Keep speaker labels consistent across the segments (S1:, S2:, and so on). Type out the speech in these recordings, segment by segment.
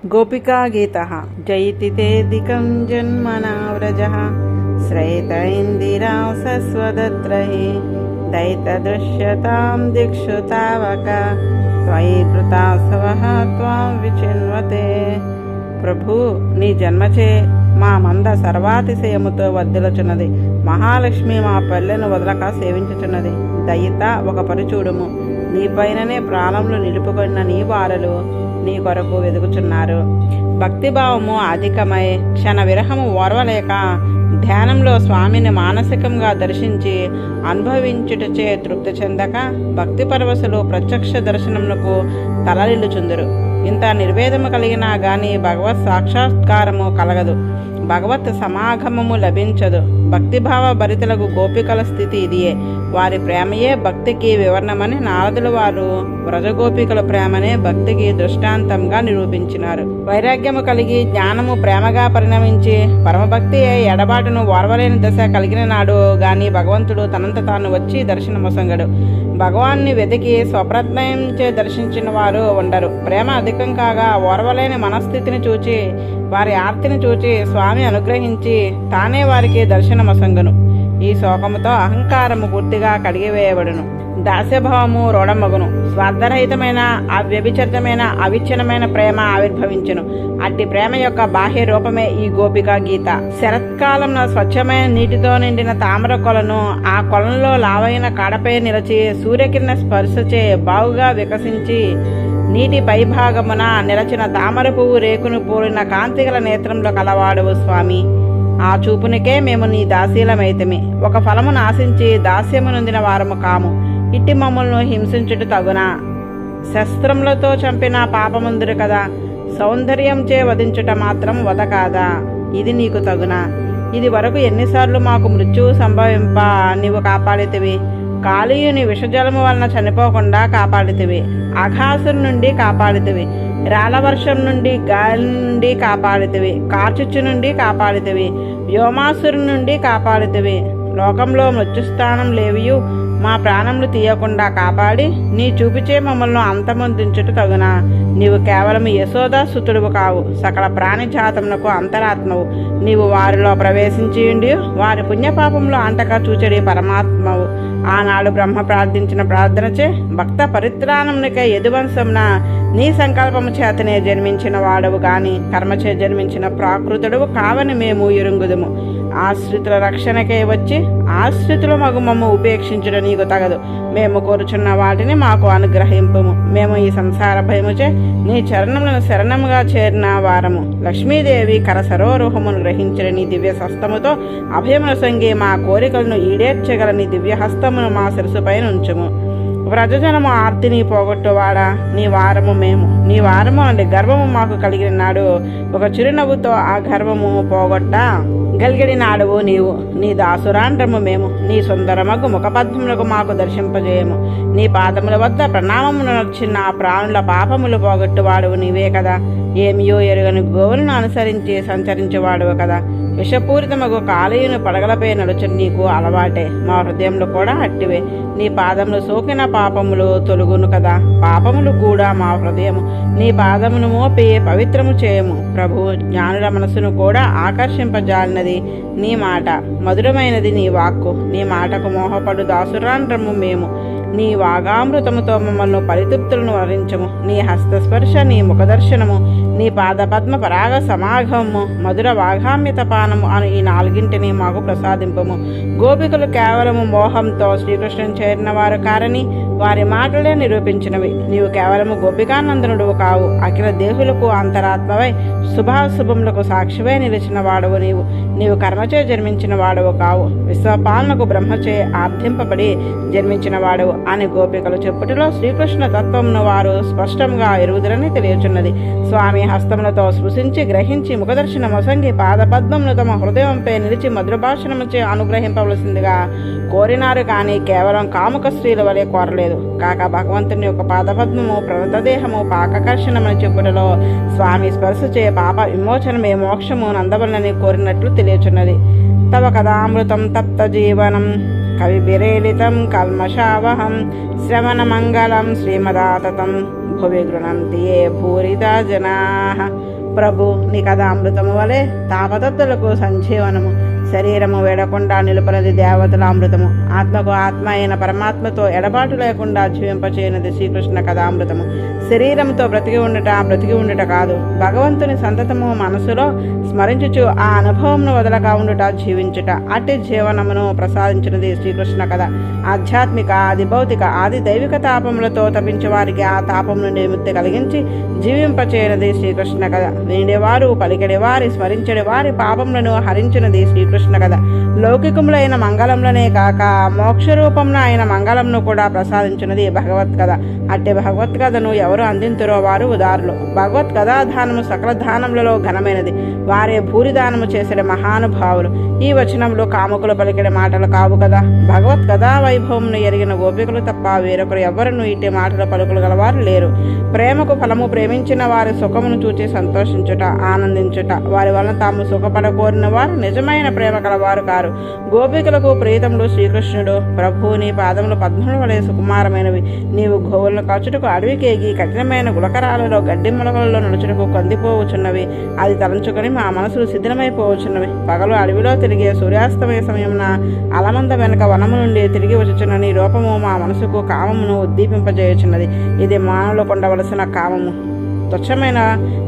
S1: गोपिका गीतः जयति तेऽधिकं जन्मना व्रजः श्रयत इन्दिरा सस्वदत्रहि दयितदृश्यतां दिक्षु तावक त्वयि कृतासवः त्वां विचिन्वते। ప్రభు నీ జన్మచే మా మంద సర్వాతిశయముతో వర్ధిల్లుచున్నది. మహాలక్ష్మి మా పల్లెను వదలక సేవించుచున్నది. దయిత ఒక పరిచూడుము. నీ పైననే ప్రాణములు నిలుపుకున్న నీ వారలు నీ కొరకు వెదుకుచున్నారు. భక్తిభావము అధికమై క్షణ విరహము ఓర్వలేక ధ్యానంలో స్వామిని మానసికంగా దర్శించి అనుభవించుటచే తృప్తి చెందక భక్తి పరవశులు ప్రత్యక్ష దర్శనమునకు తలలిల్లుచుందురు. ఇంత నిర్వేదము కలిగినా గాని భగవత్ సాక్షాత్కారము కలగదు, భగవత్ సమాగమము లభించదు. భక్తిభావ భరితులకు గోపికల స్థితి ఇదియే. వారి ప్రేమయే భక్తికి వివరణమని నారదుల వారు వ్రజగోపికల ప్రేమనే భక్తికి దృష్టాంతంగా నిరూపించినారు. వైరాగ్యము కలిగి జ్ఞానము ప్రేమగా పరిణమించి పరమభక్తి ఎడబాటును ఓర్వలేని దశ కలిగిన నాడు గాని భగవంతుడు తనంత తాను వచ్చి దర్శనమొసంగడు. భగవాన్ని వెతికి స్వప్రత్నయంచే దర్శించిన వారు ఉండరు. ప్రేమ అధికం కాగా ఓర్వలేని మనస్థితిని చూచి వారి ఆర్తిని చూచి స్వామి అనుగ్రహించి తానే వారికి దర్శనమొసంగను. ఈ శోకముతో అహంకారము పూర్తిగా కడిగివేయబడును. దాస్యభావము రోడమగును. స్వార్థరహితమైన అవ్యభిచరితమైన అవిచ్ఛిన్నమైన ప్రేమ ఆవిర్భవించును. అట్టి ప్రేమ యొక్క బాహ్య రూపమే ఈ గోపికా గీత. శరత్కాలంలో స్వచ్ఛమైన నీటితో నిండిన తామర కొలను ఆ కొలంలో లావైన కాడపై నిలిచి సూర్యకిరణ స్పర్శచే బాగుగా వికసించి నీటి పైభాగమున నిలచిన తామర పువ్వు రేకును పోలిన కాంతిగల నేత్రంలో కలవాడవు స్వామి. ఆ చూపునికే మేము నీ దాసీలమైతిమి. ఒక ఫలమును ఆశించి దాస్యము నొందిన వారము కాము. ఇట్టి మమ్మల్ని హింసించుట తగునా? శస్త్రములతో చంపిన పాపముందురు కదా, సౌందర్యంచే వధించుట మాత్రం వద కాదా? ఇది నీకు తగునా? ఇది వరకు ఎన్నిసార్లు మాకు మృత్యువు సంభవింప నీవు కాపాడితివి. కాళీయుని విషజలము వలన చనిపోకుండా కాపాడితివి. అఘాసురు నుండి కాపాడితివి. రాళ్ళవర్షం నుండి గాలి నుండి కాపాడితివి. కార్చిచ్చు నుండి కాపాడితివి. వ్యోమాసురు నుండి కాపాడితివి. లోకంలో మృత్యుస్థానం లేవియు మా ప్రాణములు తీయకుండా కాపాడి నీ చూపిచే మమ్మల్ని అంతమొందించుట తగునా? నీవు కేవలం యశోదాసుతుడువు కావు, సకల ప్రాణి జాతమునకు అంతరాత్మవు. నీవు వారిలో ప్రవేశించియుండి వారి పుణ్యపాపంలో అంటక చూచడి పరమాత్మవు. ఆనాడు బ్రహ్మ ప్రార్థించిన ప్రార్థనచే భక్త పరిత్రాణమునికై యదువంశమున నీ సంకల్పము చేతనే జన్మించిన వాడవు గాని కర్మచే జన్మించిన ప్రాకృతుడవు కావని మేము ఎరుంగుదుము. ఆశ్రితుల రక్షణకై వచ్చి ఆశ్రితుల మగుమము ఉపేక్షించుట నీకు తగదు. మేము కోరుచున్న వాటిని మాకు అనుగ్రహింపుము. మేము ఈ సంసార భయముచే నీ చరణములను శరణముగా చేరిన వారము. లక్ష్మీదేవి కరసరోరుహమును గ్రహించిన నీ దివ్య హస్తముతో అభయమును సంగి మా కోరికలను ఈడేర్చగల నీ దివ్య హస్తమును మా శిరసుపై ఉంచుము. వ్రజజనము ఆర్తిని పోగొట్టువాడా, నీ వారము మేము. నీ వారము అంటే గర్వము మాకు కలిగిన నాడు ఒక చిరునవ్వుతో ఆ గర్వము పోగొట్ట గలిగడి నాడువు నీవు. నీ దాసురాండ్రము మేము. నీ సుందరమగు ముఖపద్మములకు మాకు దర్శింపజేయము. నీ పాదముల వద్ద ప్రణామమును నర్చిన ఆ ప్రాణుల పాపములు పోగొట్టువాడువు నీవే కదా. ఏమియో ఎరుగని గోవులను అనుసరించి సంచరించేవాడువు కదా. విషపూరితమగు కాళీయును పడగలపై నడుచు నీకు అలవాటే. మా హృదయంలో కూడా అట్టివే. నీ పాదములు సోకిన పాపములు తొలుగును కదా. పాపములు కూడా మా హృదయము. నీ పాదమును మోపి పవిత్రము చేయము. ప్రభు, జ్ఞానుల మనసును కూడా ఆకర్షింపజాలినది నీ మాట, మధురమైనది నీ వాక్కు. నీ మాటకు మోహపడు దాసురాండ్రము మేము. నీ వాగామృతముతో మమ్మల్ని పరితృప్తులను వరించము. నీ హస్తస్పర్శ, నీ ముఖదర్శనము, నీ పాదపద్మ పరాగ సమాగమము, మధుర వాగామ్యత పానము అను ఈ నాలుగింటిని మాకు ప్రసాదింపము. గోపికలు కేవలము మోహంతో శ్రీకృష్ణుని చేరిన వారు కారని వారి మాటలే నిరూపించినవి. నీవు కేవలము గోపికానందనుడువు కావు, అఖిల దేహులకు అంతరాత్మవై శుభాశుభములకు సాక్షివై నిలిచిన వాడవు నీవు. నీవు కర్మచే జన్మించిన వాడవు కావు, విశ్వపాలనకు బ్రహ్మచే ఆర్థింపబడి జన్మించిన వాడవు అని గోపికలు చెప్పుటలో శ్రీకృష్ణ తత్వమును వారు స్పష్టంగా ఎరుగుదరని తెలియచున్నది. స్వామి హస్తములతో స్పృశించి గ్రహించి ముఖదర్శన మొసంగి పాదపద్మమును తమ హృదయంపై నిలిచి మధురభాషణముచే అనుగ్రహింపవలసిందిగా కోరినారు కానీ కేవలం కాముక స్త్రీల వలె కోరలేదు. కాక భగవంతుని యొక్క పాదపద్మము ప్రణతదేహము పాకకర్షణమని చెప్పుటలో స్వామి స్పర్శచే పాప విమోచనమే మోక్షము నందవలనని కోరినట్లు తెలియచున్నది. తవ కథామృతం తప్త జీవనం కవి బిరేలితం కల్మషావహం శ్రవణ మంగళం శ్రీమదాతతం భువి గృణంతి ఏ భూరిదా జనాః. ప్రభు నీ కథ అమృతము వలె తాపతత్తులకు సంజీవనము. శరీరము వేడకుండా నిలుపనది దేవతల అమృతము. ఆత్మకు ఆత్మ అయిన పరమాత్మతో ఎడబాటు లేకుండా జీవింపచేయనది శ్రీకృష్ణ కథామృతము. శరీరంతో బ్రతికి ఉండుట కాదు, భగవంతుని సంతతము మనసులో స్మరించుచు ఆ అనుభవంను వదలక ఉండుట జీవించుట. అట్టి జీవనమును ప్రసాదించినది శ్రీకృష్ణ కథ. ఆధ్యాత్మిక, ఆది భౌతిక, ఆది దైవిక తాపములతో తపించే వారికి ఆ తాపం నుండి విముక్తి కలిగించి జీవింపచేయనది శ్రీకృష్ణ కథ. వినిడేవారు, పలికెడి వారి, స్మరించడి వారి పాపములను హరించినది శ్రీకృష్ణ కథ. లౌకికములైన మంగళములనే కాక మోక్షరూపమున అయిన మంగళమును కూడా ప్రసాదించినది భగవత్ కథ. అట్టి భగవత్ కథను ఎవరు అందింతురో వారు ఉదారులు. భగవత్ కథాధానము సకల దానములలో ఘనమైనది. వారే భూరిదానము చేసే మహానుభావులు. ఈ వచనంలో కాముకులు పలికిన మాటలు కావు కదా. భగవత్ కథా వైభవమును ఎరిగిన గోపికలు తప్ప వేరొకరు ఎవ్వరూ ఇట్టి మాటల పలుకులు గలవారు లేరు. ప్రేమకు ఫలము ప్రేమించిన వారి సుఖమును చూచి సంతోషించుట, ఆనందించుట. వారి వలన తాము సుఖపడకోరిన వారు నిజమైన ప్రేమ కలవారు కారు. గోపికలకు ప్రీతముడు శ్రీకృష్ణుడు. ప్రభు నీ పాదములు పద్మముల వలె సుకుమారమైనవి. నీవు గోవులను కచుటకు అడవికేగి కఠినమైన గులకరాలలో గడ్డి మొలకలలో నడుచుటకు కందిపోవచ్చున్నవి. అది తలంచుకొని మా మనసులు శిథిలమైపోవచ్చున్నవి. పగలు అడవిలో తిరిగే సూర్యాస్తమయ సమయమున అలమంద వెనుక వనము నుండి తిరిగి వచ్చుచున్న నీ రూపము మా మనసుకు కామమును ఉద్దీపింపజేయుచున్నది. ఇది మానవులు కొండవలసిన కామము, తుచ్చమైన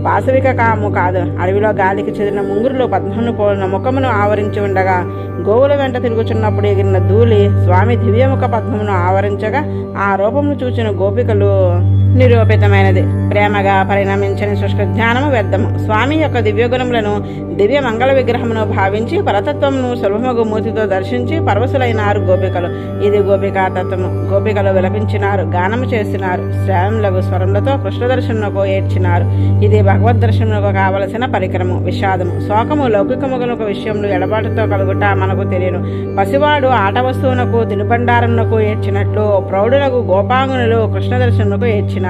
S1: వాసవిక కాము కాదు. అడవిలో గాలికి చెందిన ముంగురులు పద్మను పోలిన ముఖమును ఆవరించి ఉండగా గోవుల వెంట తిరుగుచున్నప్పుడు ఎగిరిన ధూళి స్వామి దివ్యముఖ పద్మమును ఆవరించగా ఆ రూపమును చూచిన గోపికలు నిరూపితమైనది. ప్రేమగా పరిణమించని శుష్క జ్ఞానము వ్యర్థము. స్వామి యొక్క దివ్యగుణములను దివ్య మంగళ విగ్రహమును భావించి పరతత్వమును సులభమగు మూర్తితో దర్శించి పరవశులైనారు గోపికలు. ఇది గోపికా తత్వము. గోపికలు విలపించినారు, గానము చేసినారు, శ్రావములగు స్వరములతో కృష్ణ దర్శనకు ఏడ్చినారు. ఇది భగవద్ దర్శనముకు కావలసిన పరికరము. విషాదము, శోకము లౌకికముగనుక విషయంలో ఎడబాటుతో కలుగుట మనకు తెలియను. పసివాడు ఆట వస్తువునకు తినుబండారమునకు ఏడ్చినట్లు ప్రౌఢులకు గోపాంగునులు కృష్ణ దర్శనకు ఏడ్చినారు.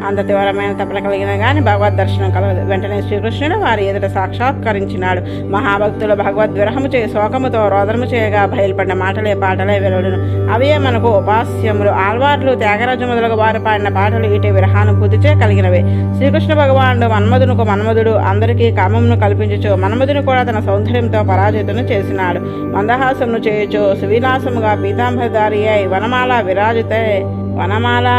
S1: అంత తీవ్రమైన తపన కలిగిన గాని భగవద్ దర్శనం కలగదు. వెంటనే శ్రీకృష్ణుడు వారి ఎదుట సాక్షాత్కరించినాడు. మహాభక్తులు భగవద్ విరహము చే శోకముతో రోదనము చేయగా బయలుపడిన మాటలే పాటలే వెలువడును. అవే మనకు ఉపాస్యములు. ఆల్వార్లు, త్యాగరాజు మొదలగు వారు పాడిన పాటలు ఇటు విరహానుభూతిచే కలిగినవే. శ్రీకృష్ణ భగవానుడు మన్మధునకు మన్మధుడు అందరికీ కామమును కల్పించుచు మన్మధుని కూడా తన సౌందర్యంతో పరాజితును చేసినాడు. మందహాసమును చేయుచు సువిలాసముగా పీతాంబరధారి అయి వనమాల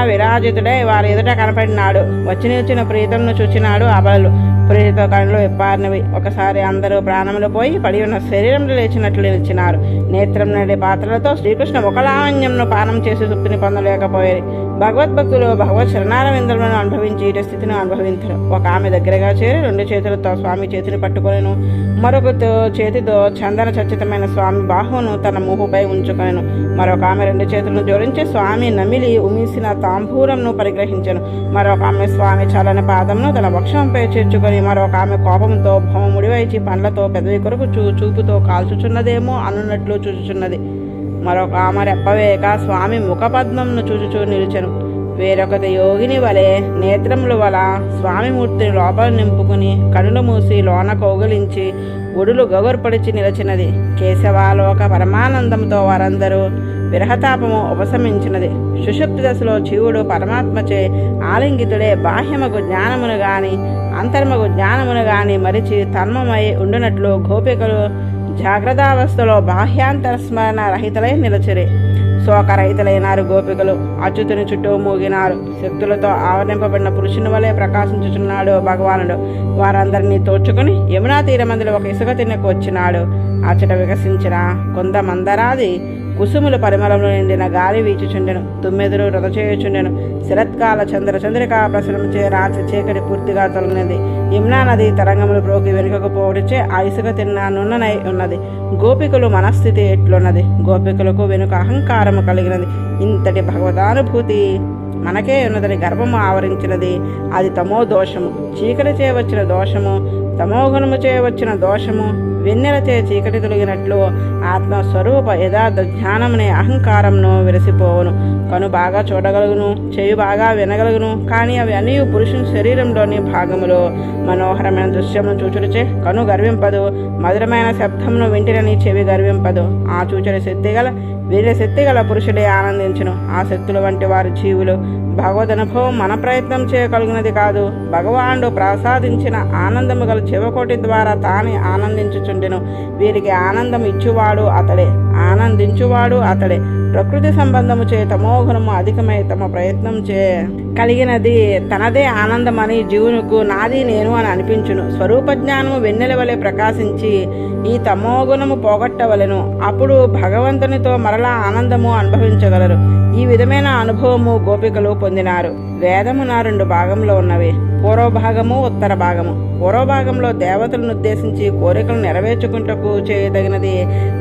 S1: విరాజితుడై వారి ఎదుట కనపడినాడు. వచ్చి నిలిచిన ప్రీతంను చూచినాడు అబలలు. ప్రీతితో కళ్ళు విప్పారినవి. ఒకసారి అందరూ ప్రాణములు పోయి పడి ఉన్న శరీరంలో లేచినట్లు నిలిచినారు. నేత్రం నడి పాత్రలతో శ్రీకృష్ణ ముఖలావణ్యంను పానం చేసి తృప్తిని పొందలేకపోయారు. భగవద్భక్తులు భగవత్ శరణారవిందులను అనుభవించి ఇటు స్థితిని అనుభవించరు. ఒక ఆమె దగ్గరగా చేరి 2 చేతులతో స్వామి చేతిని పట్టుకొనెను. మరొక చేతితో చందన చచ్చితమైన స్వామి బాహువును తన మూపుపై ఉంచుకొనెను. మరొక ఆమె 2 చేతులను జోడించి స్వామి నమిలి ఉమిసిన తాంబూలంను పరిగ్రహించెను. మరొక ఆమె స్వామి చల్లని పాదమును తన వక్షంపై చేర్చుకొని మరొక ఆమె కోపంతో భౌమ ముడివైచి పండ్లతో పెదవి కొరకు చూపుతో కాల్చుచున్నదేమో అనున్నట్లు చూచుచున్నది. మరొక ఆమె రెప్పవేక స్వామి ముఖపద్మంను చూచుచూ నిలిచెను. వేరొకటి యోగిని వలె నేత్రముల వల స్వామి మూర్తిని లోపల నింపుకుని కనులు మూసి లోన కౌగిలించి ఒడులు గగుర్పడిచి నిలిచినది. కేశవాలోక పరమానందంతో వారందరూ విరహతాపము ఉపశమించినది. సుషుప్తి దశలో జీవుడు పరమాత్మచే ఆలింగితుడే బాహ్యమగు జ్ఞానమును గాని అంతర్మగు జ్ఞానమును గాని మరిచి తన్మమై ఉండునట్లు గోపికలు జాగ్రత్తావస్థలో బాహ్యాంతర స్మరణ రహితులై నిలచిరి. శోకరహితులైనారు గోపికలు. అచ్యుతుని చుట్టూ మూగినారు. శక్తులతో ఆవరింపబడిన పురుషుని వలె ప్రకాశించుచున్నాడు భగవానుడు. వారందరినీ తోచుకుని యమునా తీరమందులో ఒక ఇసుక తిన్నకు వచ్చినాడు. అచ్చట వికసించిన కొంత మందరాది కుసుముల పరిమళంలో నిండిన గాలి వీచుచుండెను. తుమ్మెదురు రథ చేయుచుండెను. శరత్కాల చంద్రికా ప్రసరముచే రాత్రి చీకటి పూర్తిగా తొలగినది. యమునా నది తరంగములు ప్రోగి వెనుకకు పోవడిచే ఆ ఇసుక తిన్న నున్ననై ఉన్నది. గోపికలు మనస్థితి ఎట్లున్నది. గోపికలకు వెనుక అహంకారము కలిగినది. ఇంతటి భగవదానుభూతి మనకే ఉన్నదని గర్భము ఆవరించినది. అది తమో దోషము. చీకటి చేయవచ్చిన దోషము, తమోగుణము చేయవచ్చిన దోషము, వెన్నెలచే చీకటి తొలగినట్లు ఆత్మస్వరూప యథార్థ జ్ఞానమనే అహంకారంను విరసిపోవును. కను బాగా చూడగలుగును, చెవి బాగా వినగలుగును, కానీ అవి అన్నీ పురుషుని శరీరంలోని భాగములో. మనోహరమైన దృశ్యమును చూచుడిచే కను గర్వింపదు, మధురమైన శబ్దమును వింటినని చెవి గర్వింపదు. ఆ చూచడి శక్తిగల వీరి శక్తిగల పురుషుడే ఆనందించును. ఆ శక్తుల వంటి వారి జీవులు. భగవద్ అనుభవం మన ప్రయత్నం చేయగలిగినది కాదు. భగవానుడు ప్రసాదించిన ఆనందము గల జీవకోటి ద్వారా తానే ఆనందించుచుండెను. వీరికి ఆనందం ఇచ్చువాడు అతడే, ఆనందించువాడు అతడే. ప్రకృతి సంబంధము చే తమోగుణము అధికమై తమ ప్రయత్నం చే కలిగినది తనదే ఆనందమని జీవునికి నాది నేను అని అనిపించును. స్వరూప జ్ఞానము వెన్నెల వలె ప్రకాశించి ఈ తమోగుణము పోగొట్టవలెను. అప్పుడు భగవంతునితో మరలా ఆనందము అనుభవించగలరు. ఈ విధమైన అనుభవము గోపికలు పొందినారు. వేదమున 2 భాగంలో ఉన్నవి, పూర్వభాగము ఉత్తర భాగము. పూర్వభాగంలో దేవతలను ఉద్దేశించి కోరికలు నెరవేర్చుకుంటకు చేయదగినది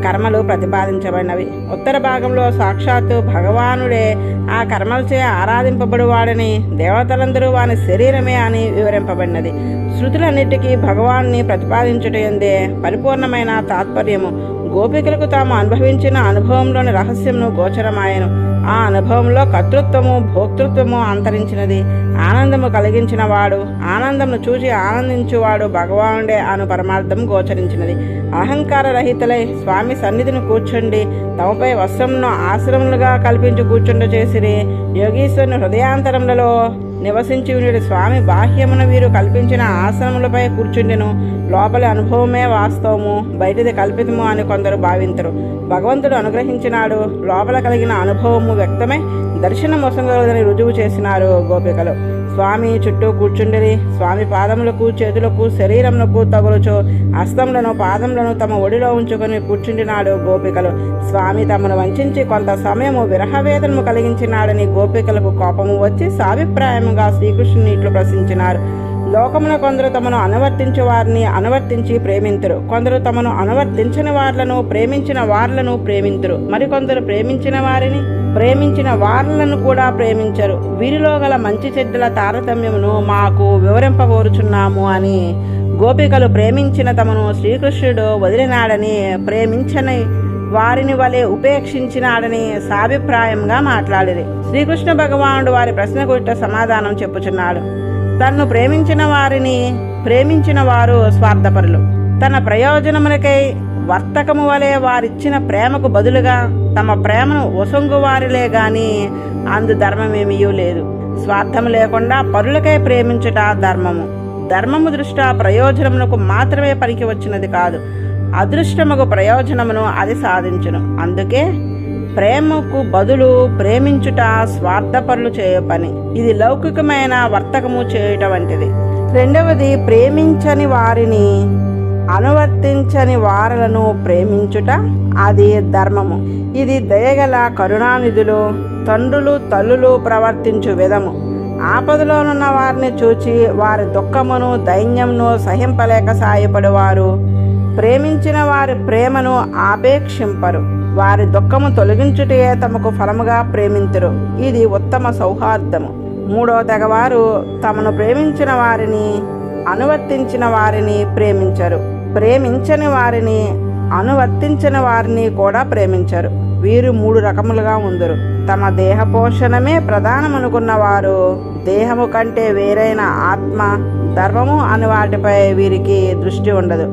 S1: కర్మలు ప్రతిపాదించబడినవి. ఉత్తర భాగంలో సాక్షాత్తు భగవానుడే ఆ కర్మలచే ఆరాధింపబడువాడని, దేవతలందరూ వాని శరీరమే అని వివరింపబడినది. శృతులన్నిటికీ భగవాన్ని ప్రతిపాదించుటయందే పరిపూర్ణమైన తాత్పర్యము. గోపికలకు తాము అనుభవించిన అనుభవంలోని రహస్యమును గోచరమాయను. ఆ అనుభవంలో కర్తృత్వము భోక్తృత్వము అంతరించినది. ఆనందము కలిగించిన వాడు, ఆనందమును చూచి ఆనందించువాడు భగవానుడే అను పరమార్థం గోచరించినది. అహంకార రహితులై స్వామి సన్నిధిని కూర్చుండి తమపై వస్త్రమును ఆశ్రములుగా కల్పించి కూర్చుండ చేసిరి. యోగీశ్వరుని హృదయాంతరములలో నివసించి ఉండి స్వామి బాహ్యమున వీరు కల్పించిన ఆశ్రములపై కూర్చుండెను. లోపలి అనుభవమే వాస్తవము, బయటిది కల్పితము అని కొందరు భావించరు. భగవంతుడు అనుగ్రహించినాడు. లోపల కలిగిన అనుభవము వ్యక్తమై దర్శనం వసంగలదని రుజువు చేసినారు గోపికలు. స్వామి చుట్టూ కూర్చుండిరి. స్వామి పాదములకు చేతులకు శరీరములకు తగులుచు హస్తములను పాదములను తమ ఒడిలో ఉంచుకొని కూర్చుండినాడు గోపికలు. స్వామి తమను వంచి కొంత సమయము విరహవేదనము కలిగించినాడని గోపికలకు కోపము వచ్చి సాభిప్రాయముగా శ్రీకృష్ణుని ఇట్లు ప్రశ్నించినారు. లోకమున కొందరు తమను అనువర్తించే వారిని అనువర్తించి ప్రేమింతురు, కొందరు తమను అనువర్తించని వార్లను ప్రేమించిన వార్లను ప్రేమింతురు, మరికొందరు ప్రేమించిన వార్లను కూడా ప్రేమించరు. వీరిలో గల మంచి చెడ్డల తారతమ్యమును మాకు వివరింపగోరుచున్నాము అని గోపికలు ప్రేమించిన తమను శ్రీకృష్ణుడు వదిలినాడని, ప్రేమించని వారిని వలె ఉపేక్షించినాడని సాభిప్రాయంగా మాట్లాడిరి. శ్రీకృష్ణ భగవానుడు వారి ప్రశ్నకు ఇట్ట సమాధానం చెప్పుచున్నాడు. తన్ను ప్రేమించిన వారు స్వార్థపరులు. తన ప్రయోజనములకై వర్తకము వలె వారిచ్చిన ప్రేమకు బదులుగా తమ ప్రేమను ఒసొంగువారిలే గాని అందు ధర్మమేమీ లేదు. స్వార్థము లేకుండా పరులకై ప్రేమించుట ధర్మము. ధర్మము దృష్ట్యా ప్రయోజనమునకు మాత్రమే పనికి వచ్చినది కాదు, అదృష్టముకు ప్రయోజనమును అది సాధించును. అందుకే ప్రేమకు బదులు ప్రేమించుట స్వార్థపరులు చేయ పని. ఇది లౌకికమైన వర్తకము చేయుట వంటిది. రెండవది, ప్రేమించని వారిని అనువర్తించని వారలను ప్రేమించుట, అది ధర్మము. ఇది దయగల కరుణానిధులు తండ్రులు తల్లులు ప్రవర్తించు విధము. ఆపదలోనున్న వారిని చూచి వారి దుఃఖమును దైన్యమును సహింపలేక సాయపడువారు. ప్రేమించిన వారి ప్రేమను ఆపేక్షింపరు. వారి దుఃఖము తొలగించుటే తమకు ఫలముగా ప్రేమింతురు. ఇది ఉత్తమ సౌహార్దము. మూడో తెగవారు తమను ప్రేమించిన వారిని అనువర్తించిన వారిని ప్రేమించరు. ప్రేమించని వారిని అనువర్తించిన వారిని కూడా ప్రేమించరు. వీరు 3 రకములుగా ఉందరు. తమ దేహ పోషణమే ప్రధానమనుకున్న వారు, దేహము కంటే వేరైన ఆత్మ ధర్మము అని వాటిపై వీరికి దృష్టి ఉండదు.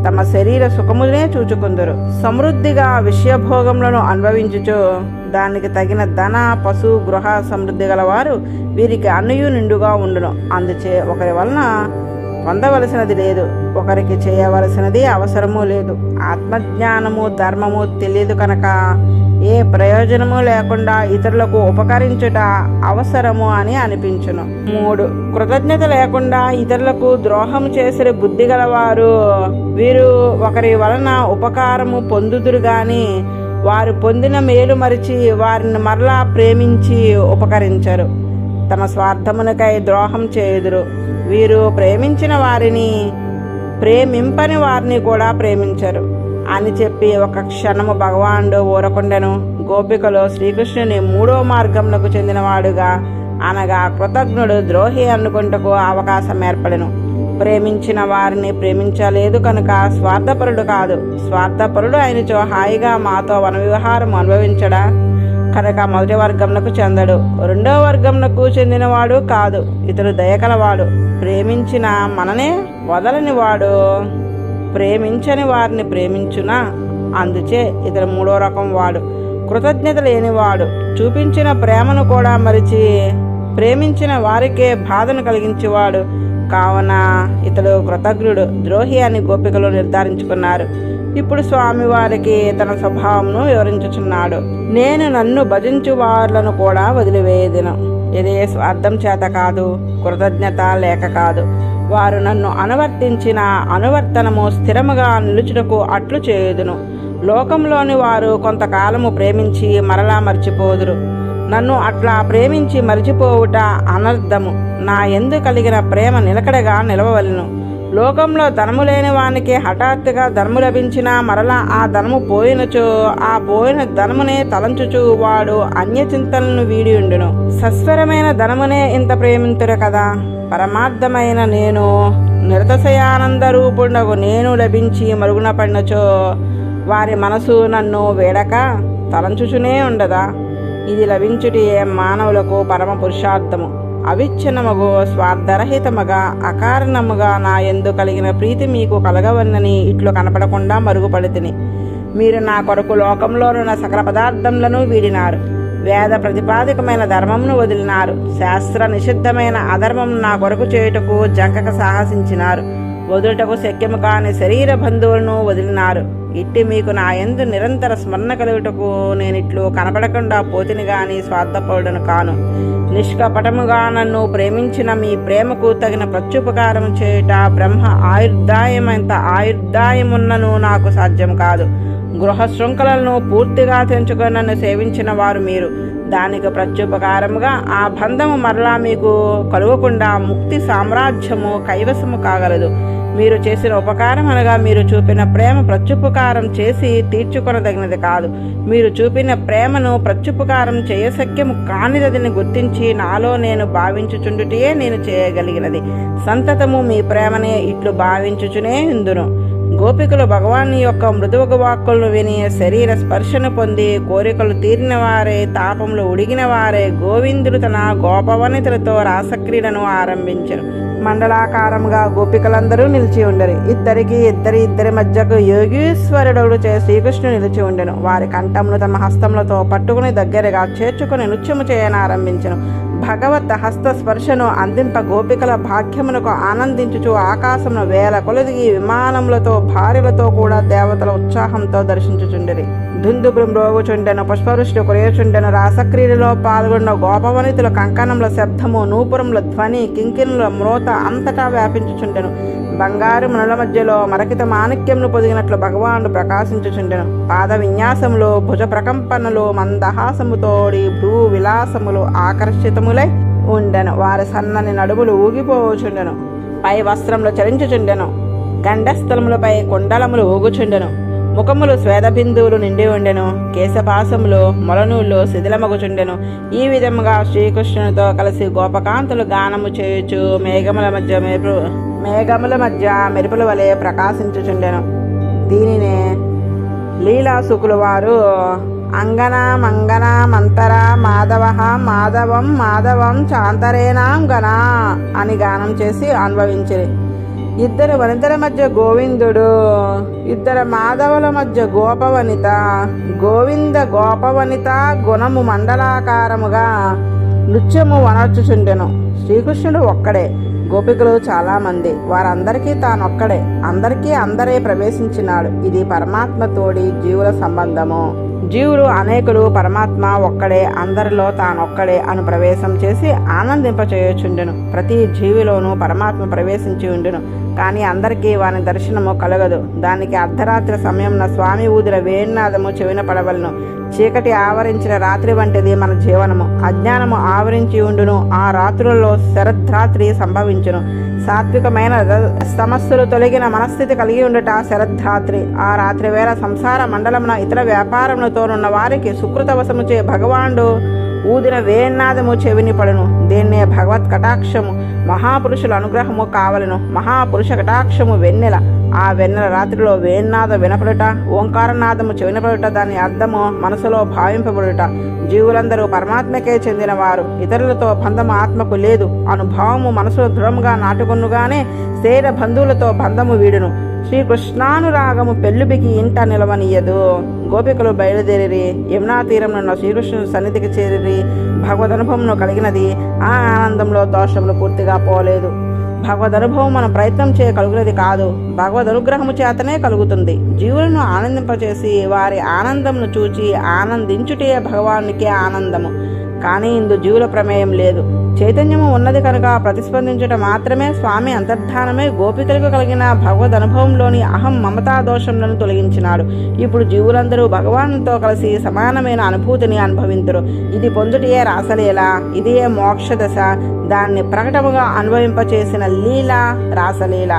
S1: తమ శరీర సుఖమునే చూచుకుందరు. సమృద్ధిగా విషయభోగములను అనుభవించుచు దానికి తగిన ధన పశు గృహ సమృద్ధి గలవారు వీరికి అన్నయు నిండుగా ఉండును. అందుచే ఒకరి వలన పొందవలసినది లేదు, ఒకరికి చేయవలసినది అవసరము లేదు. ఆత్మజ్ఞానము ధర్మము తెలియదు కనుక ఏ ప్రయోజనము లేకుండా ఇతరులకు ఉపకరించుట అవసరము అని అనిపించును. 3. కృతజ్ఞత లేకుండా ఇతరులకు ద్రోహం చేసే బుద్ధి గలవారు వీరు ఒకరి వలన ఉపకారము పొందుదురు గాని వారు పొందిన మేలు మరిచి వారిని మరలా ప్రేమించి ఉపకరించరు. తమ స్వార్థమునకై ద్రోహం చేయుదురు. వీరు ప్రేమించిన వారిని ప్రేమింపని వారిని కూడా ప్రేమించరు అని చెప్పి ఒక క్షణము భగవానుడు ఊరకుండెను. గోపికలో శ్రీకృష్ణుని 3వ మార్గమునకు చెందినవాడుగా అనగా కృతజ్ఞుడు ద్రోహి అనుకుంటకు అవకాశం ఏర్పడెను. ప్రేమించిన వారిని ప్రేమించలేదు కనుక స్వార్థపరుడు కాదు. స్వార్థపరుడు ఆయనచో హాయిగా మాతో వన విహారం అనుభవించడా కనుక మొదటి వర్గంనకు చెందడు, రెండవ వర్గంనకు చెందినవాడు కాదు. ఇతడు దయకలవాడు, ప్రేమించిన మననే వదలని వాడు, ప్రేమించని వారిని ప్రేమించునా, అందుచే ఇతడు మూడో రకం వాడు, కృతజ్ఞత లేనివాడు, చూపించిన ప్రేమను కూడా మరిచి ప్రేమించిన వారికే బాధను కలిగించేవాడు. కావున ఇతడు కృతజ్ఞుడు, ద్రోహి అని గోపికలు నిర్ధారించుకున్నారు. ఇప్పుడు స్వామి వారికి తన స్వభావంను వివరించుచున్నాడు. నేను నన్ను భజించు వారులను కూడా వదిలివేయదును. ఇదే స్వార్థం చేత కాదు, కృతజ్ఞత లేక కాదు. వారు నన్ను అనువర్తించిన అనువర్తనము స్థిరముగా నిలుచుటకు అట్లు చేయుదును. లోకంలోని వారు కొంతకాలము ప్రేమించి మరలా మర్చిపోదురు. నన్ను అట్లా ప్రేమించి మరిచిపోవుట అనర్థము. నా యందు కలిగిన ప్రేమ నిలకడగా నిలవవలెను. లోకంలో ధనము లేని వానికి హఠాత్తుగా ధనము లభించినా మరలా ఆ ధనము పోయినచో ఆ పోయిన ధనమునే తలంచుచు వాడు అన్యచింతలను వీడి ఉండును. సస్వరమైన ధనమునే ఇంత ప్రేమింతురు కదా. పరమార్థమైన నేను నిరతశయానంద రూపుండగు నేను లభించి మరుగున పడినచో వారి మనసు నన్ను వేడక తలంచుచునే ఉండదా. ఇది లభించుటియే మానవులకు పరమ పురుషార్థము. అవిచ్ఛిన్నముగు స్వార్థరహితముగా అకారణముగా నా యందు కలిగిన ప్రీతి మీకు కలగవన్నని ఇట్లు కనపడకుండా మరుగుపడితిని. మీరు నా కొరకు లోకంలోనున్న సకల పదార్థములను వీడినారు. వేద ప్రతిపాదికమైన ధర్మమును వదిలినారు. శాస్త్ర నిషిద్ధమైన అధర్మము నా కొరకు చేయుటకు జంకక సాహసించినారు. వదులుటకు శక్యము కాని శరీర బంధువులను వదిలినారు. ఇట్టి మీకు నా యందు నిరంతర స్మరణ కలుగుటకు నేనిట్లు కనపడకుండా పోతిని గాని స్వార్థపరుడను కాను. నిష్కపటముగా నన్ను ప్రేమించిన మీ ప్రేమకు తగిన ప్రత్యుపకారం చేయుట బ్రహ్మ ఆయుర్దాయమంత ఆయుర్దాయమున్నను నాకు సాధ్యం కాదు. గృహ శృంఖలను పూర్తిగా తెంచుకొని నన్ను సేవించిన వారు మీరు. దానికి ప్రత్యుపకారముగా ఆ బంధము మరలా మీకు కలుగకుండా ముక్తి సామ్రాజ్యము కైవసము కాగలదు. మీరు చేసిన ఉపకారం అనగా మీరు చూపిన ప్రేమ ప్రత్యుపకారం చేసి తీర్చుకొనదగినది కాదు. మీరు చూపిన ప్రేమను ప్రత్యుపకారం చేయశక్యము కానిదని గుర్తించి నాలో నేను భావించుచుండుటయే నేను చేయగలిగినది. సంతతము మీ ప్రేమనే ఇట్లు భావించుచునే ఇందును. గోపికలు భగవాన్ యొక్క మృదువుగా వాక్కులను విని శరీర స్పర్శను పొంది కోరికలు తీరిన వారే, తాపములు ఉడిగిన వారే గోవిందుడు తన గోపవనితులతో రాసక్రీడను ఆరంభించను. మండలాకారంగా గోపికలందరూ నిలిచి ఉండరు. ఇద్దరి మధ్యకు యోగీశ్వరుడు చే శ్రీకృష్ణుడు నిలిచి ఉండెను. వారి కంఠమును తమ హస్తములతో పట్టుకుని దగ్గరగా చేర్చుకుని నృత్యము చేయనారంభించెను. భగవత్ హస్త స్పర్శను అందింప గోపికల భాగ్యమునకు ఆనందించుచు ఆకాశమును వేల కొలది విమానములతో భార్యలతో కూడా దేవతల ఉత్సాహంతో దర్శించుచుండిరి. దుందుబులు మ్రోగుచుండెను, పుష్పవృష్టి కురియచుండెను. రాసక్రీడలో పాల్గొన్న గోపవనితుల కంకణముల శబ్దము, నూపురముల ధ్వని, కింకిణుల మ్రోత అంతటా వ్యాపించుచుండెను. బంగారు మనుల మధ్యలో మరకిత మాణిక్యములు పొదిగినట్లు భగవానుడు ప్రకాశించుచుండెను. పాద విన్యాసములు, భుజ ప్రకంపనలు, మందహాసముతోడి భ్రూ విలాసములు ఆకర్షితములై ఉండెను. వారి సన్నని నడుములు ఊగిపోచుండెను. పై వస్త్రములు చరించుచుండెను. గండస్థలములపై కుండలములు ఊగుచుండెను. ముఖములు స్వేద బిందువులు నిండి ఉండెను. కేశపాసములు మొలనూళ్ళు శిథిలమగుచుండెను. ఈ విధముగా శ్రీకృష్ణునితో కలిసి గోపకాంతులు గానము చేయుచు మేఘముల మధ్య మెరుపుల వలె ప్రకాశించుచుండెను. దీనినే లీలాసుకులు వారు అంగన మంగన మంతర మాధవ మాధవం మాధవం చాంతరేనాం గణ అని గానం చేసి అనుభవించిరి. ఇద్దరు వనితల మధ్య గోవిందుడు, ఇద్దరు మాధవుల మధ్య గోపవనిత. గోవింద గోపవనిత గుణము మండలాకారముగా నృత్యము వనర్చుచుండెను. శ్రీకృష్ణుడు ఒక్కడే, గోపికలు చాలామంది. వారందరికీ తానొక్కడే, అందరికీ అందరే ప్రవేశించినాడు. ఇది పరమాత్మతోడి జీవుల సంబంధము. జీవులు అనేకులు, పరమాత్మ ఒక్కడే, అందరిలో తానొక్కడే అను ప్రవేశం చేసి ఆనందింపచేయుచుండెను. ప్రతి జీవిలోనూ పరమాత్మ ప్రవేశించి ఉండును, కానీ అందరికీ వాని దర్శనము కలగదు. దానికి అర్ధరాత్రి సమయంలో స్వామి ఊదిన వేణునాదము చెవిన పడవలను. చీకటి ఆవరించిన రాత్రి వంటిది మన జీవనము. అజ్ఞానము ఆవరించి ఉండును. ఆ రాత్రులలో శరద్రాత్రి సంభవించును. సాత్వికమైన సమస్యలు తొలగిన మనస్థితి కలిగి ఉండుట శరద్రాత్రి. ఆ రాత్రి వేళ సంసార మండలమున ఇతర వ్యాపారములతోనున్న వారికి సుకృతవశముచే భగవానుడు ఊదిన వేణ్నాదము చెవిని పడును. దీన్నే భగవత్ కటాక్షము, మహాపురుషుల అనుగ్రహము కావలను. మహాపురుష కటాక్షము వెన్నెల. ఆ వెన్నెల రాత్రిలో వేణ్నాదం వినపడుట, ఓంకారనాదము చెవినపడుట, దాని అర్థము మనసులో భావింపబడుట. జీవులందరూ పరమాత్మకే చెందినవారు, ఇతరులతో బంధము ఆత్మకు లేదు. అనుభవము మనసులో దృఢంగా నాటుకొనుగానే శరీర బంధువులతో బంధము వీడును. శ్రీకృష్ణానురాగము పెళ్ళుబికి ఇంట నిలవనీయదు. గోపికలు బయలుదేరి యమునా తీరంలో శ్రీకృష్ణుని సన్నిధికి చేరి భగవదనుభవమును కలిగినది. ఆ ఆనందంలో దోషములు పూర్తిగా పోలేదు. భగవదనుభవం మనం ప్రయత్నం చేయగలుగునది కాదు, భగవదనుగ్రహము చేతనే కలుగుతుంది. జీవులను ఆనందింపచేసి వారి ఆనందమును చూచి ఆనందించుటే భగవానునికే ఆనందము. కానీ ఇందు జీవుల ప్రమేయం లేదు. చైతన్యము ఉన్నది కనుక ప్రతిస్పందించటం మాత్రమే. స్వామి అంతర్ధానమే గోపికలకు కలిగిన భగవద్ అనుభవంలోని అహం మమతా దోషములను తొలగించినాడు. ఇప్పుడు జీవులందరూ భగవానుతో కలిసి సమానమైన అనుభూతిని అనుభవింతురు. ఇది పొందుటయే రాసలీల, ఇదే మోక్ష దశ. దాన్ని ప్రకటముగా అనుభవింపచేసిన లీల రాసలీల.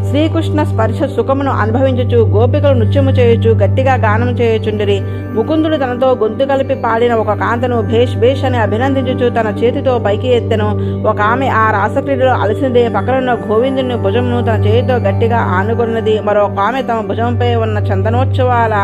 S1: శ్రీకృష్ణ స్పర్శ సుఖమును అనుభవించుచు గోపికలు నృత్యము చేయొచ్చు, గట్టిగా గానము చేయుచుండిరి. ముకుందుడు తనతో గొంతు కలిపి పాడిన ఒక కాంతను భేష్ భేష్ అని అభినందించుచు తన చేతితో పైకి ఎత్తెను. ఒక ఆమె ఆ రాసక్రీడలో అలసిందే పక్కనున్న గోవిందుని భుజమును తన చేతితో గట్టిగా ఆనుకొన్నది. మరొక ఆమె తమ భుజంపై ఉన్న చందనోత్సవాల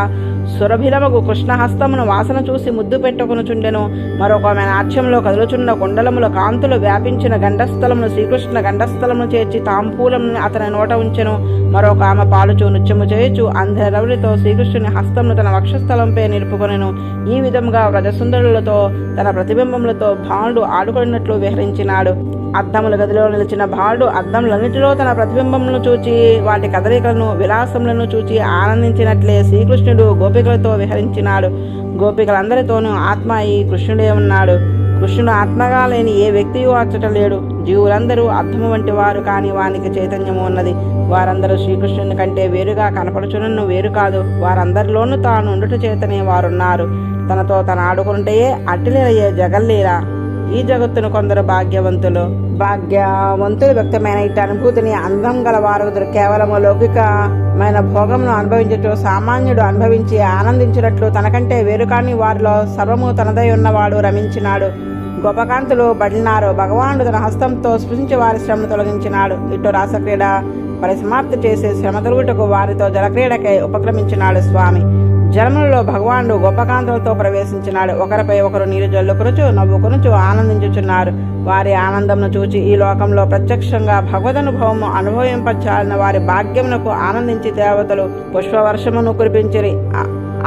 S1: సురభిలమగు కృష్ణహస్తమును వాసన చూసి ముద్దు పెట్టుకొనుచుండెను. మరొక ఆమె నాట్యంలో కదులుచున్న కుండలముల కాంతులు వ్యాపించిన గండస్థలమును శ్రీకృష్ణ గండస్థలమును చేర్చి తాంపూలమును అతని నోట ఉంచెను. మరొక ఆమె పాలుచు నృత్యము చేయొచ్చు అందరవులతో శ్రీకృష్ణుని హస్తమును తన వక్షస్థలంపై నిలుపుకొనెను. ఈ విధముగా వ్రజసుందరులతో తన ప్రతిబింబములతో బాలుడు ఆడుకున్నట్లు విహరించినాడు. అద్దముల గదిలో నిలిచిన బాలుడు అద్దములన్నిటిలో తన ప్రతిబింబములను చూచి వాటి కదలికలను విలాసములను చూచి ఆనందించినట్లే శ్రీకృష్ణుడు గోపికలతో విహరించినాడు. గోపికలందరితోనూ ఆత్మ ఈ కృష్ణుడే ఉన్నాడు. కృష్ణుడు ఆత్మగా లేని ఏ వ్యక్తియూ అచ్చట లేడు. జీవులందరూ అద్దము వంటి వారు, కానీ వానికి చైతన్యము ఉన్నది. వారందరూ శ్రీకృష్ణుని కంటే వేరుగా కనపడుచునను వేరు కాదు. వారందరిలోనూ తాను ఉండుట చేతనే వారున్నారు. తనతో తన ఆడుకుంటేయే అట్టిలీలయే జగల్లీల. ఈ జగత్తును కొందరు భాగ్యవంతులు వ్యక్తమైన ఇటు అనుభూతిని అందం గల వారు కేవలము లౌకికమైన భోగమును అనుభవించటో సామాన్యుడు అనుభవించి ఆనందించినట్లు తనకంటే వేరుకాని వారిలో సర్వము తనదై ఉన్నవాడు రమించినాడు. గోపకాంతులు బడినారు. భగవానుడు తన హస్తంతో స్పృశించి వారి శ్రమను తొలగించినాడు. ఇటు రాసక్రీడ పరిసమాప్తి చేసే శ్రమ తొలుగుటకు వారితో జలక్రీడకై ఉపక్రమించినాడు స్వామి. జలములలో భగవానుడు గోపకాంతులతో ప్రవేశించినాడు. ఒకరిపై ఒకరు నీరు జల్లుకొనుచు నవ్వుకొనుచు ఆనందించుచున్నారు. వారి ఆనందంను చూచి ఈ లోకంలో ప్రత్యక్షంగా భగవదనుభవము అనుభవింపచాలిన వారి భాగ్యమునకు ఆనందించి దేవతలు పుష్పవర్షమును కురిపించిరి.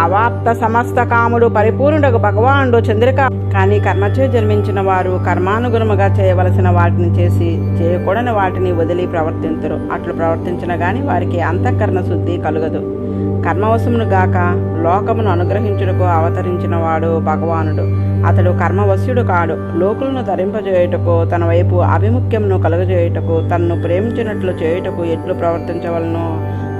S1: అవాప్త సమస్త కాముడు పరిపూర్ణుడకు భగవానుడు చంద్రిక. కానీ కర్మచే జన్మించిన వారు కర్మానుగుణముగా చేయవలసిన వాటిని చేసి చేయకూడని వాటిని వదిలి ప్రవర్తింతురు. అట్లు ప్రవర్తించిన గాని వారికి అంతఃకరణ శుద్ధి కలుగదు. కర్మవశమును గాక లోకమును అనుగ్రహించుటకు అవతరించిన వాడు భగవానుడు. అతడు కర్మవశ్యుడు కాడు. లోకులను ధరింపజేయుటకు తన వైపు ఆభిముఖ్యమును కలుగజేయుటకు తన్ను ప్రేమించినట్లు చేయుటకు ఎట్లు ప్రవర్తించవలనో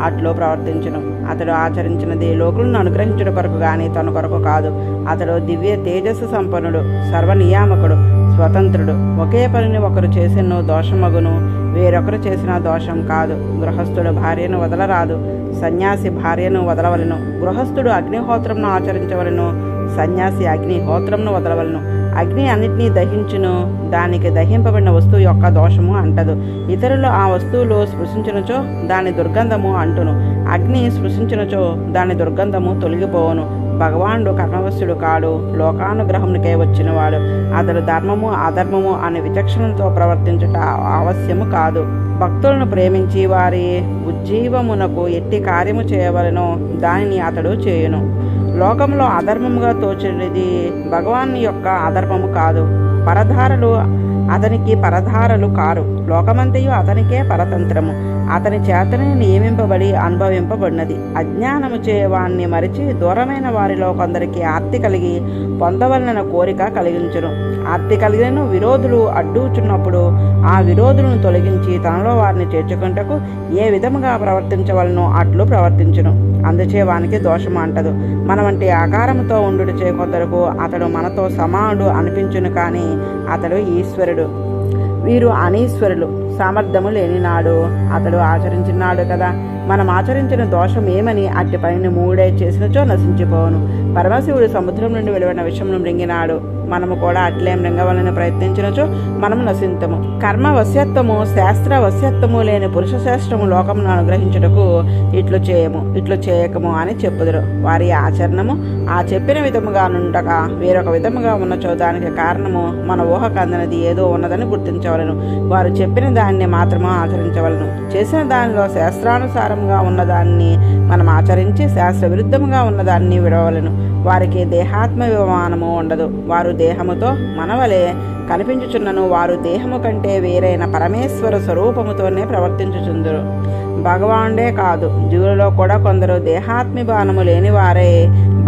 S1: అట్లు ప్రవర్తించును. అతడు ఆచరించినది లోకులను అనుగ్రహించుట కొరకు గాని తన కొరకు కాదు. అతడు దివ్య తేజస్సు సంపన్నుడు, సర్వనియామకుడు, స్వతంత్రుడు. ఒకే పనిని ఒకరు చేసిన దోషమగును, వేరొకరు చేసిన దోషం కాదు. గృహస్థుడు భార్యను వదలరాదు, సన్యాసి భార్యను వదలవలను. గృహస్థుడు అగ్నిహోత్రంను ఆచరించవలను, సన్యాసి అగ్నిహోత్రంను వదలవలను. అగ్ని అన్నిటినీ దహించును, దానికి దహింపబడిన వస్తువు యొక్క దోషము అంటదు. ఇతరులు ఆ వస్తువులు స్పృశించినచో దాని దుర్గంధము అంటును. అగ్ని స్పృశించినచో దాని దుర్గంధము తొలగిపోవును. భగవానుడు కర్మవశ్యుడు కాడు, లోకానుగ్రహమునికే వచ్చినవాడు. అతడు ధర్మము అధర్మము అనే విచక్షణతో ప్రవర్తించుట అవశ్యము కాదు. భక్తులను ప్రేమించి వారి ఉజ్జీవమునకు ఎట్టి కార్యము చేయవలెనో దానిని అతడు చేయును. లోకంలో అధర్మముగా తోచేది భగవాన్ యొక్క అధర్మము కాదు. పరధారలు అతనికి పరధారలు కారు. లోకమంతయు అతనికే పరతంత్రము. అతని చేతనే నియమింపబడి అనుభవింపబడినది. అజ్ఞానము చేయవాన్ని మరిచి దూరమైన వారిలో కొందరికి ఆర్తి కలిగి పొందవలన కోరిక కలిగించును. ఆర్తి కలిగిన విరోధులు అడ్డుచున్నప్పుడు ఆ విరోధులను తొలగించి తనలో వారిని చేర్చుకుంటకు ఏ విధముగా ప్రవర్తించవలనో అట్లు ప్రవర్తించును. అందుచే వానికి దోషము అంటదు. మన వంటి ఆకారముతో ఉండుటచే కొందరకు అతడు మనతో సమానుడు అనిపించును, కానీ అతడు ఈశ్వరుడు. వీరు అనీశ్వరులు. సామర్థ్యము లేనినాడు అతడు ఆచరించినాడు కదా. మనం ఆచరించిన దోషం ఏమని అట్టి పనిని మూడే చేసినచో నశించిపోవును. పరమశివుడు సముద్రం నుండి వెలువడిన విషమును మృంగినాడు. మనము కూడా అట్లే మృంగవలని ప్రయత్నించినచో మనము నశింతము. కర్మ వశ్యత్వము శాస్త్ర వశ్యత్వము లేని పురుష శ్రేష్టము లోకమును అనుగ్రహించుటకు ఇట్లు చేయము ఇట్లు చేయకము అని చెప్పుదురు. వారి ఆచరణము ఆ చెప్పిన విధముగా నుండక వేరొక విధముగా ఉన్నచో దానికి కారణము మన ఊహకు అందినది ఏదో ఉన్నదని గుర్తించవలను. వారు చెప్పిన దాన్ని మాత్రమే ఆచరించవలను. చేసిన దానిలో శాస్త్రానుసారంగా ఉన్నదాన్ని మనం ఆచరించి శాస్త్ర విరుద్ధముగా ఉన్నదాన్ని విడవలను. వారికి దేహాత్మాభిమానము ఉండదు. వారు దేహముతో మనవలే కనిపించుచున్నను వారు దేహము కంటే వేరైన పరమేశ్వర స్వరూపముతోనే ప్రవర్తించుచుందురు. భగవానుడే కాదు, జీవులలో కూడా కొందరు దేహాత్మిభానము లేని వారే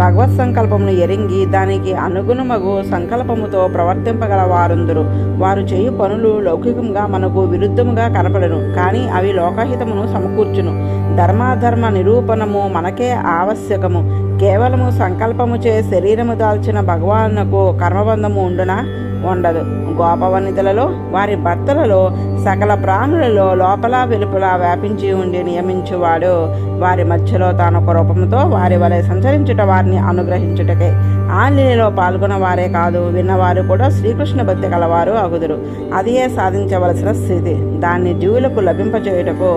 S1: భగవత్ సంకల్పమును ఎరింగి దానికి అనుగుణమగు సంకల్పముతో ప్రవర్తింపగల వారుందురు. వారు చేయు పనులు లౌకికంగా మనకు విరుద్ధముగా కనపడను, కానీ అవి లోకహితమును సమకూర్చును. ధర్మాధర్మ నిరూపణము మనకే ఆవశ్యకము. కేవలము సంకల్పముచే శరీరము దాల్చిన భగవానుకు కర్మబంధము ఉండునా? ఉండదు. గోపవనితలలో వారి భర్తలలో సకల ప్రాణులలో లోపల వెలుపల వ్యాపించి ఉండి నియమించువాడు వారి మధ్యలో తానొక రూపముతో వారి వలె సంచరించుట వారిని అనుగ్రహించుటకే. ఆ లీలలో పాల్గొన్న వారే కాదు, విన్నవారు కూడా శ్రీకృష్ణ భక్తి కలవారు అగుదురు. అదియే సాధించవలసిన స్థితి. దాన్ని జీవులకు లభింపచేయుటకు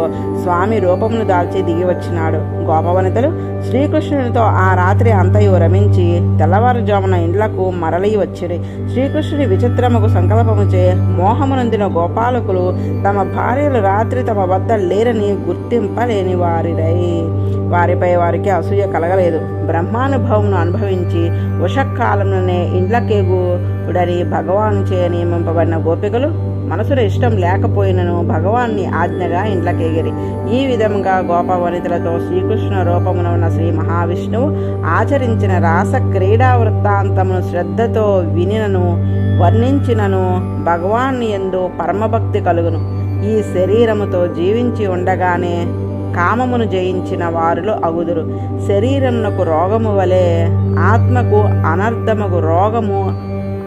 S1: స్వామి రూపమును దాల్చి దిగి వచ్చినాడు. గోపవనితలు శ్రీకృష్ణునితో ఆ రాత్రి అంతయు రమించి తెల్లవారుజామున ఇండ్లకు మరలి వచ్చిరి. శ్రీకృష్ణుని విచిత్రముకు సంకల్పముచే మోహమునందిన గోపాలకులు తమ భార్యలు రాత్రి తమ వద్ద లేరని గుర్తింపలేని వారిపై వారికి అసూయ కలగలేదు. బ్రహ్మానుభవమును అనుభవించి ఉషకాలంలోనే ఇండ్లకేగుడని భగవానుచే నియమింపబడిన గోపికలు మనసులో ఇష్టం లేకపోయినను భగవాన్ని ఆజ్ఞగా ఇండ్లకేగిరి. ఈ విధంగా గోపవనితలతో శ్రీకృష్ణ రూపమున ఉన్న శ్రీ మహావిష్ణువు ఆచరించిన రాస క్రీడా వృత్తాంతమును శ్రద్ధతో వినినను వర్ణించినను భగవాన్ని యందు పరమభక్తి కలుగును. ఈ శరీరముతో జీవించి ఉండగానే కామమును జయించిన వారిలో అగుదురు. శరీరమునకు రోగము వలె ఆత్మకు అనర్థముకు రోగము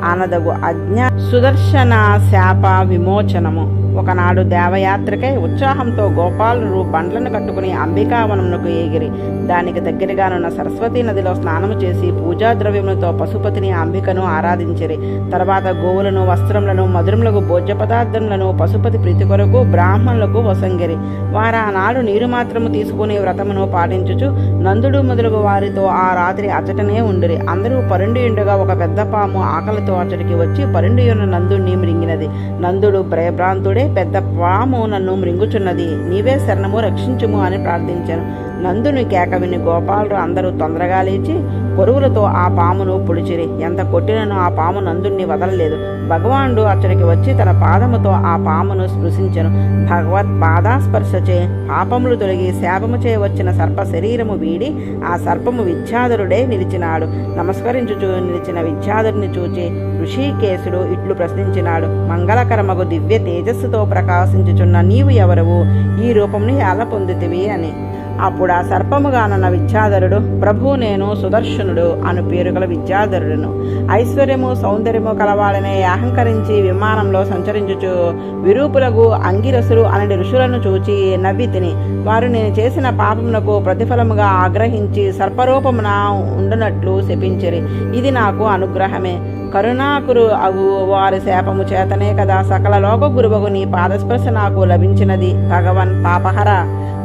S1: అనదగు అజ్ఞా సుదర్శన శాప విమోచనము. ఒకనాడు దేవయాత్రకై ఉత్సాహంతో గోపాలురు బండ్లను కట్టుకుని అంబికావనమునకు ఎగిరి దానికి దగ్గరగానున్న సరస్వతీ నదిలో స్నానము చేసి పూజా ద్రవ్యములతో పశుపతిని అంబికను ఆరాధించిరి. తర్వాత గోవులను వస్త్రములను మధురములకు భోజ్య పదార్థములను పశుపతి ప్రీతి కొరకు బ్రాహ్మణులకు వసంగిరి. వారు ఆనాడు నీరు మాత్రము తీసుకుని వ్రతమును పాటించుచు నందుడు మొదలగు వారితో ఆ రాత్రి అచ్చటనే ఉండిరి. అందరూ పరుండియుండగా ఒక పెద్ద పాము ఆకలితో అచ్చటికి వచ్చి పరుండియున్న నందుడిని మృంగినది. నందుడు భయభ్రాంతుడే, పెద్ద పాము నన్ను మృంగుచున్నది, నీవే శరణము రక్షించుము అని ప్రార్థించాను. నందుని కేక విని గోపాలుడు అందరూ తొందరగా లేచి పొరుగులతో ఆ పామును పొడిచిరి. ఎంత కొట్టినను ఆ పాము నందుణ్ణి వదలలేదు. భగవానుడు అతడికి వచ్చి తన పాదముతో ఆ పామును స్పృశించెను. భగవత్ పాదాస్పర్శచే పాపములు తొలగి శాపముచే వచ్చిన సర్ప శరీరము వీడి ఆ సర్పము విద్యాధరుడే నిలిచినాడు. నమస్కరించుచు నిలిచిన విద్యాధరుని చూచి ఋషికేశుడు ఇట్లు ప్రశ్నించినాడు, మంగళకరమగు దివ్య తేజస్సుతో ప్రకాశించుచున్న నీవు ఎవరవు? ఈ రూపముని ఎలా పొందితివి అని. అప్పుడు ఆ సర్పముగానన్న విద్యాధరుడు, ప్రభు నేను సుదర్శనుడు అను పేరు గల విద్యాధరుడును. ఐశ్వర్యము సౌందర్యము కలవాడనే అహంకరించి విమానంలో సంచరించుచు విరూపులకు అంగిరసులు అనడి ఋషులను చూచి నవ్వి తిని వారు నేను చేసిన పాపమునకు ప్రతిఫలముగా ఆగ్రహించి సర్పరూపమున ఉండునట్లు శపించిరి. ఇది నాకు అనుగ్రహమే. కరుణాకురు అగు వారి శాపము చేతనే కదా సకల లోక గురువగు నీ పాదస్పర్శ నాకు లభించినది. భగవన్ పాపహర,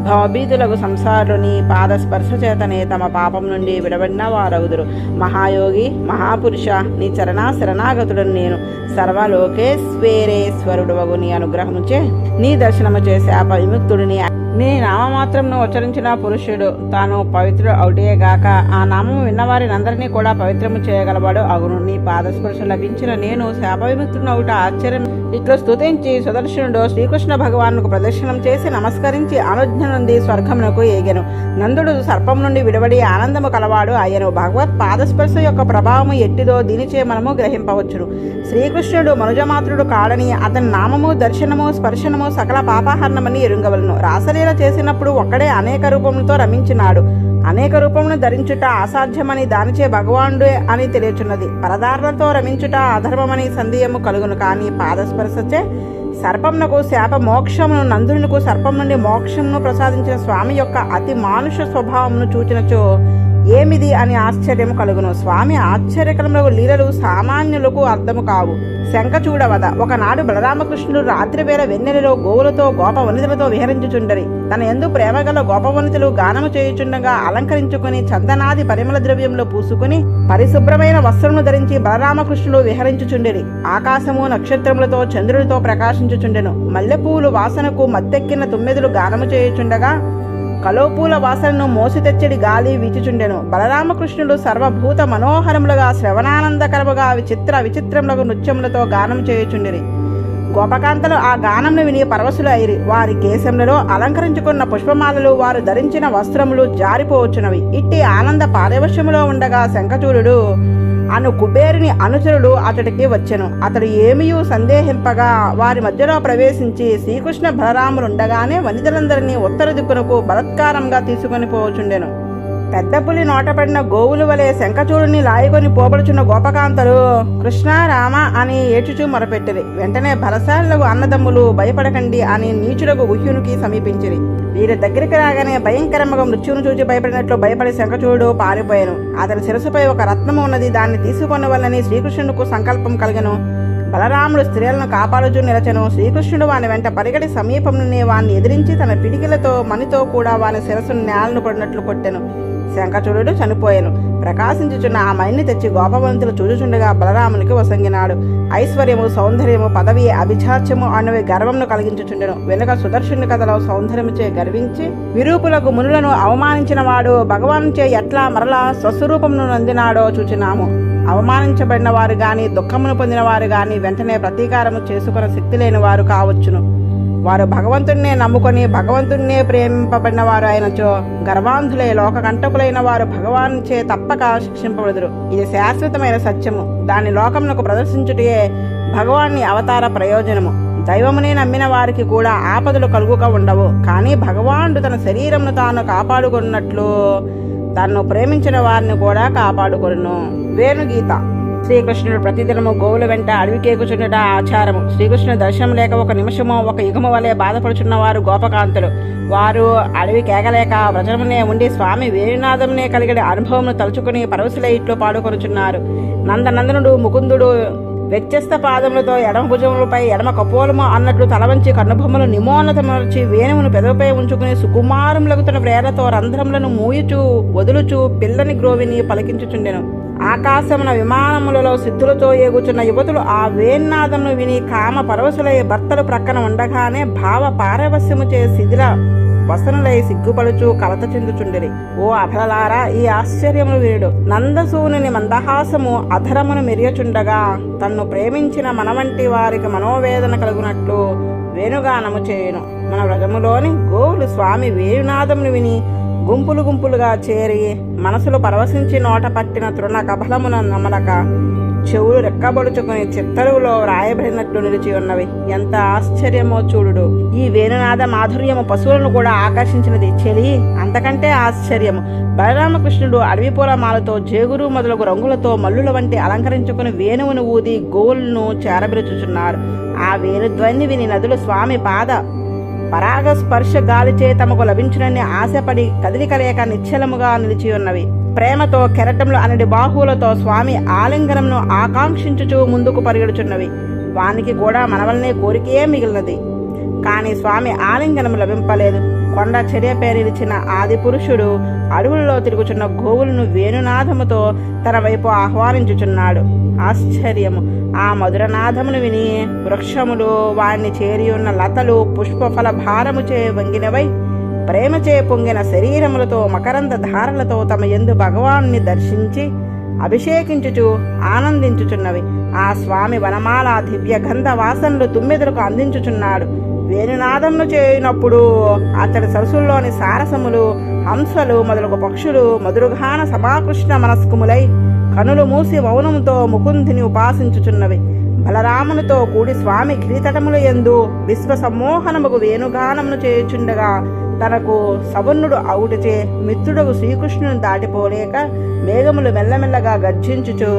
S1: భవభీతులకు సంసారుని పాదస్పర్శ చేతనే తమ పాపం నుండి విడబడిన వారగుదురు. మహాయోగి మహాపురుష, నీ శరణాగతుడను నేను. సర్వలోకేశ్వరేశ్వరుడు వగు నీ అనుగ్రహముచే నీ దర్శనము చే శాప విముక్తుడిని. నీ నామమాత్రంను ఉచ్చరించిన పురుషుడు తాను పవిత్రుడు అవుటేగాక ఆ నామము విన్నవారిని అందరినీ కూడా పవిత్రము చేయగలవాడు అగును. నీ పాదస్పర్శ లభించిన నేను శాప విముక్తుడు అవుట ఆశ్చర్యం. ఇట్లు స్తుతించి సుదర్శనుడు శ్రీకృష్ణ భగవానుకు ప్రదర్శనం చేసి నమస్కరించి అనుజ్ఞ నుండి స్వర్గమునకు ఏగెను. నందుడు సర్పం నుండి విడబడి ఆనందము కలవాడు అయ్యను. భగవత్ పాదస్పర్శ యొక్క ప్రభావము ఎట్టిదో దీనిచే మనము గ్రహింపవచ్చును. శ్రీకృష్ణుడు మనుజమాత్రుడు కాడని అతని నామము దర్శనము స్పర్శనము సకల పాపహరణమని ఎరుంగవలను. రాసలీల చేసినప్పుడు ఒక్కడే అనేక రూపములతో రమించినాడు. అనేక రూపమును ధరించుట అసాధ్యమని దానిచే భగవానుడే అని తెలియచున్నది. పరదారులతో రమించుట అధర్మమని సందేహము కలుగును. కానీ పాదస్పర్శచే సర్పమునకు శాప మోక్షమును, నందునికు సర్పం నుండి మోక్షమును ప్రసాదించిన స్వామి యొక్క అతి మానుష స్వభావమును చూచినచో ఏమిది అని ఆశ్చర్యము కలుగును. స్వామి ఆశ్చర్యకరములకు లీలలు సామాన్యులకు అర్థము కావు. శంఖచూడవద. ఒకనాడు బలరామకృష్ణుడు రాత్రి వేళ వెన్నెలలో గోవులతో గోపవనితలతో విహరించుచుండరి. తన యందు ప్రేమగల గోపవనితలు గానము చేయుచుండగా అలంకరించుకుని చందనాది పరిమళ ద్రవ్యంలో పూసుకుని పరిశుభ్రమైన వస్త్రములు ధరించి బలరామకృష్ణుడు విహరించుచుండెరి. ఆకాశము నక్షత్రములతో చంద్రుడితో ప్రకాశించుచుండెను. మల్లెపూలు వాసనకు మత్తెక్కిన తుమ్మెదులు గానము చేయుచుండగా కలోపూల వాసనను మోసి తెచ్చడి గాలి వీచుచుండెను. బలరామకృష్ణుడు సర్వభూత మనోహరములుగా శ్రవణానందకరముగా విచిత్రములకు నృత్యములతో గానం చేయుచుండిరి. గోపకాంతలు ఆ గానమును విని పరవశులు అయిరి. వారి కేశములలో అలంకరించుకున్న పుష్పమాలలు, వారు ధరించిన వస్త్రములు జారిపోవచ్చునవి. ఇట్టి ఆనంద పారవశ్యములో ఉండగా శంఖచూడుడు అను కుబేరుని అనుచరుడు అతడికి వచ్చెను. అతడు ఏమీయూ సందేహింపగా వారి మధ్యలో ప్రవేశించి శ్రీకృష్ణ బలరాములుండగానే వనితలందరినీ ఉత్తర దిక్కునకు బలత్కారంగా తీసుకొని పోవచుండెను. పెద్ద పులి నోటపడిన గోవుల వలె శంఖచూడుని లాయుకొని పోబడుచున్న గోపకాంతలు కృష్ణ రామ అని ఏడ్చుచూ మొరపెట్టిరి. వెంటనే బలశాలకు అన్నదమ్ములు భయపడకండి అని నీచులకు గుహ్యునికి సమీపించిరి. వీరి దగ్గరికి రాగానే భయంకరంగా మృత్యువును చూచి భయపడినట్లు భయపడి శంఖచూడు పారిపోయాను. అతని శిరస్సుపై ఒక రత్నము ఉన్నది. దాన్ని తీసుకున్న వల్లని శ్రీకృష్ణునికి సంకల్పం కలిగను. బలరాముడు స్త్రీలను కాపాడుచూ నిలచెను. శ్రీకృష్ణుడు వాని వెంట పరిగెడి సమీపంలోనే వాణ్ణి ఎదిరించి తన పిడికిలతో మణితో కూడా వాని శిరస్సును నేలను పడినట్లు కొట్టెను. శంఖచూడు చనిపోయాను. ప్రకాశించుచున్న ఆ మణిని తెచ్చి గోపవంతులు చూచుచుండగా బలరామునికి వసంగినాడు. ఐశ్వర్యము, సౌందర్యము, పదవి, అభిచార్యము అన్నవి గర్వమును కలిగించుచుండెను. వెనుక సుదర్శుని కథలో సౌందర్యముచే గర్వించి విరూపులకు మునులను అవమానించిన వాడు భగవానుచే ఎట్లా మరలా స్వస్వరూపమును నందినాడో చూచినాము. అవమానించబడిన వారు గాని దుఃఖమును పొందిన వారు గాని వెంటనే ప్రతీకారము చేసుకున్న శక్తి లేని వారు కావచ్చును. వారు భగవంతుణ్ణే నమ్ముకొని భగవంతుణ్ణే ప్రేమింపబడిన వారు అయినచో గర్వాంధులై లోకకంటకులైన వారు భగవానుచే తప్పక శిక్షింపబడుదురు. ఇది శాశ్వతమైన సత్యము. దాని లోకమునకు ప్రదర్శించుటే భగవాన్ని అవతార ప్రయోజనము. దైవమునే నమ్మిన వారికి కూడా ఆపదలు కలుగుక ఉండవు. కానీ భగవానుడు తన శరీరమును తాను కాపాడుకున్నట్లు తన్ను ప్రేమించిన వారిని కూడా కాపాడుకొనును. వేణుగీత. శ్రీకృష్ణుడు ప్రతిదినము గోవుల వెంట అడవికేకుచుండట ఆచారము. శ్రీకృష్ణుడు దర్శనం లేక ఒక నిమిషమో ఒక యుగము వలె బాధపడుచున్నవారు గోపకాంతులు. వారు అడవి కేగలేక వ్రజమునే ఉండి స్వామి వేణునాదమునే కలిగిన అనుభవమును తలుచుకుని పరవశులై ఇట్లు పాడుకొనుచున్నారు. నందనందనుడు ముకుందుడు వ్యత్యస్త పాదములతో ఎడమ భుజములపై ఎడమ కపోలము అన్నట్లు తలవంచి కన్నుబొమ్మలు నిమోన్నతమర్చి వేణువును పెదవిపై ఉంచుకుని సుకుమారములకు తన వ్రేలతో రంధ్రములను మూయుచూ వదులుచూ పిల్లని గ్రోవిని పలికించుచుండెను. ఆకాశమున విమానములలో సిద్ధులతో ఏగుచున్న యువతులు ఆ వేణునాదమును విని కామ పరవశులై భర్తలు ప్రక్కన ఉండగానే భావ పారవశ్యముచే శిథిల వసనులై సిగ్గుపడుచు కలత చెందుచుండిరి. ఓ అభలలారా, ఈ ఆశ్చర్యమును వీడు. నందసూనుని మందహాసము అధరమును మెరియచుండగా తన్ను ప్రేమించిన మన వంటి వారికి మనోవేదన కలుగునట్లు వేణుగానము చేయును. మన వ్రజములోని గోవులు స్వామి వేణునాదమును విని గుంపులు గుంపులుగా చేరి మనసులు పరవశించి నోట పట్టిన తృణ కబలమున నమలక చెవులు రెక్కబడుచుకుని చిత్తరువులో వ్రాయబడినట్లు నిలిచి ఉన్నవి. ఎంత ఆశ్చర్యమో చూడు. ఈ వేణునాద మాధుర్యము పశువులను కూడా ఆకర్షించినది. చెలి అంతకంటే ఆశ్చర్యము. బలరామకృష్ణుడు అడవి పూలమాలతో జేగురు మొదలగు రంగులతో మల్లుల వంటి అలంకరించుకుని వేణువును ఊది గోవులను చేరబిరుచుచున్నారు. ఆ వేణుధ్వని విని నదులు స్వామి పాద పరాగస్పర్శ గాలిచే తమకు లభించునని ఆశపడి కదిలికలేక నిశ్చలముగా నిలిచి ఉన్నవి. ప్రేమతో కెరటంలో అనడి బాహువులతో స్వామి ఆలింగనమును ఆకాంక్షించుచూ ముందుకు పరిగెడుచున్నవి. వానికి కూడా మనవలనే కోరికే మిగిలినది. కానీ స్వామి ఆలింగనము లభింపలేదు. కొండ చర్య పేరిచిన ఆది పురుషుడు అడవులలో తిరుగుచున్న గోవులను వేణునాదముతో తన వైపు ఆహ్వానించుచున్నాడు. ఆశ్చర్యము. ఆ మధురనాదమును విని వృక్షములు వాణ్ణి చేరి ఉన్న లతలు పుష్పఫల భారముచే వంగినవై ప్రేమచే పొంగిన శరీరములతో మకరంద ధారలతో తమ యందు భగవాన్ని దర్శించి అభిషేకించుచు ఆనందించుచున్నవి. ఆ స్వామి వనమాల దివ్య గంధ వాసనలు తుమ్మెదలకు అందించుచున్నాడు. వేణునాదమును చేయునప్పుడు అతడి సరస్సుల్లోని సారసములు హంసలు మొదలగు పక్షులు మధురగాన సమాకృష్ణ మనస్కుములై కనులు మూసి మౌనముతో ముకుందిని ఉపాసించుచున్నవి. బలరామునితో కూడి స్వామి గిరితటముల యందు విశ్వ సమ్మోహనముకు వేణుగానమును చేయుచుండగా తనకు సవర్ణుడు అవుటచే మిత్రుడు శ్రీకృష్ణుని దాటిపోలేక మేఘములు మెల్లమెల్లగా గర్జించుచు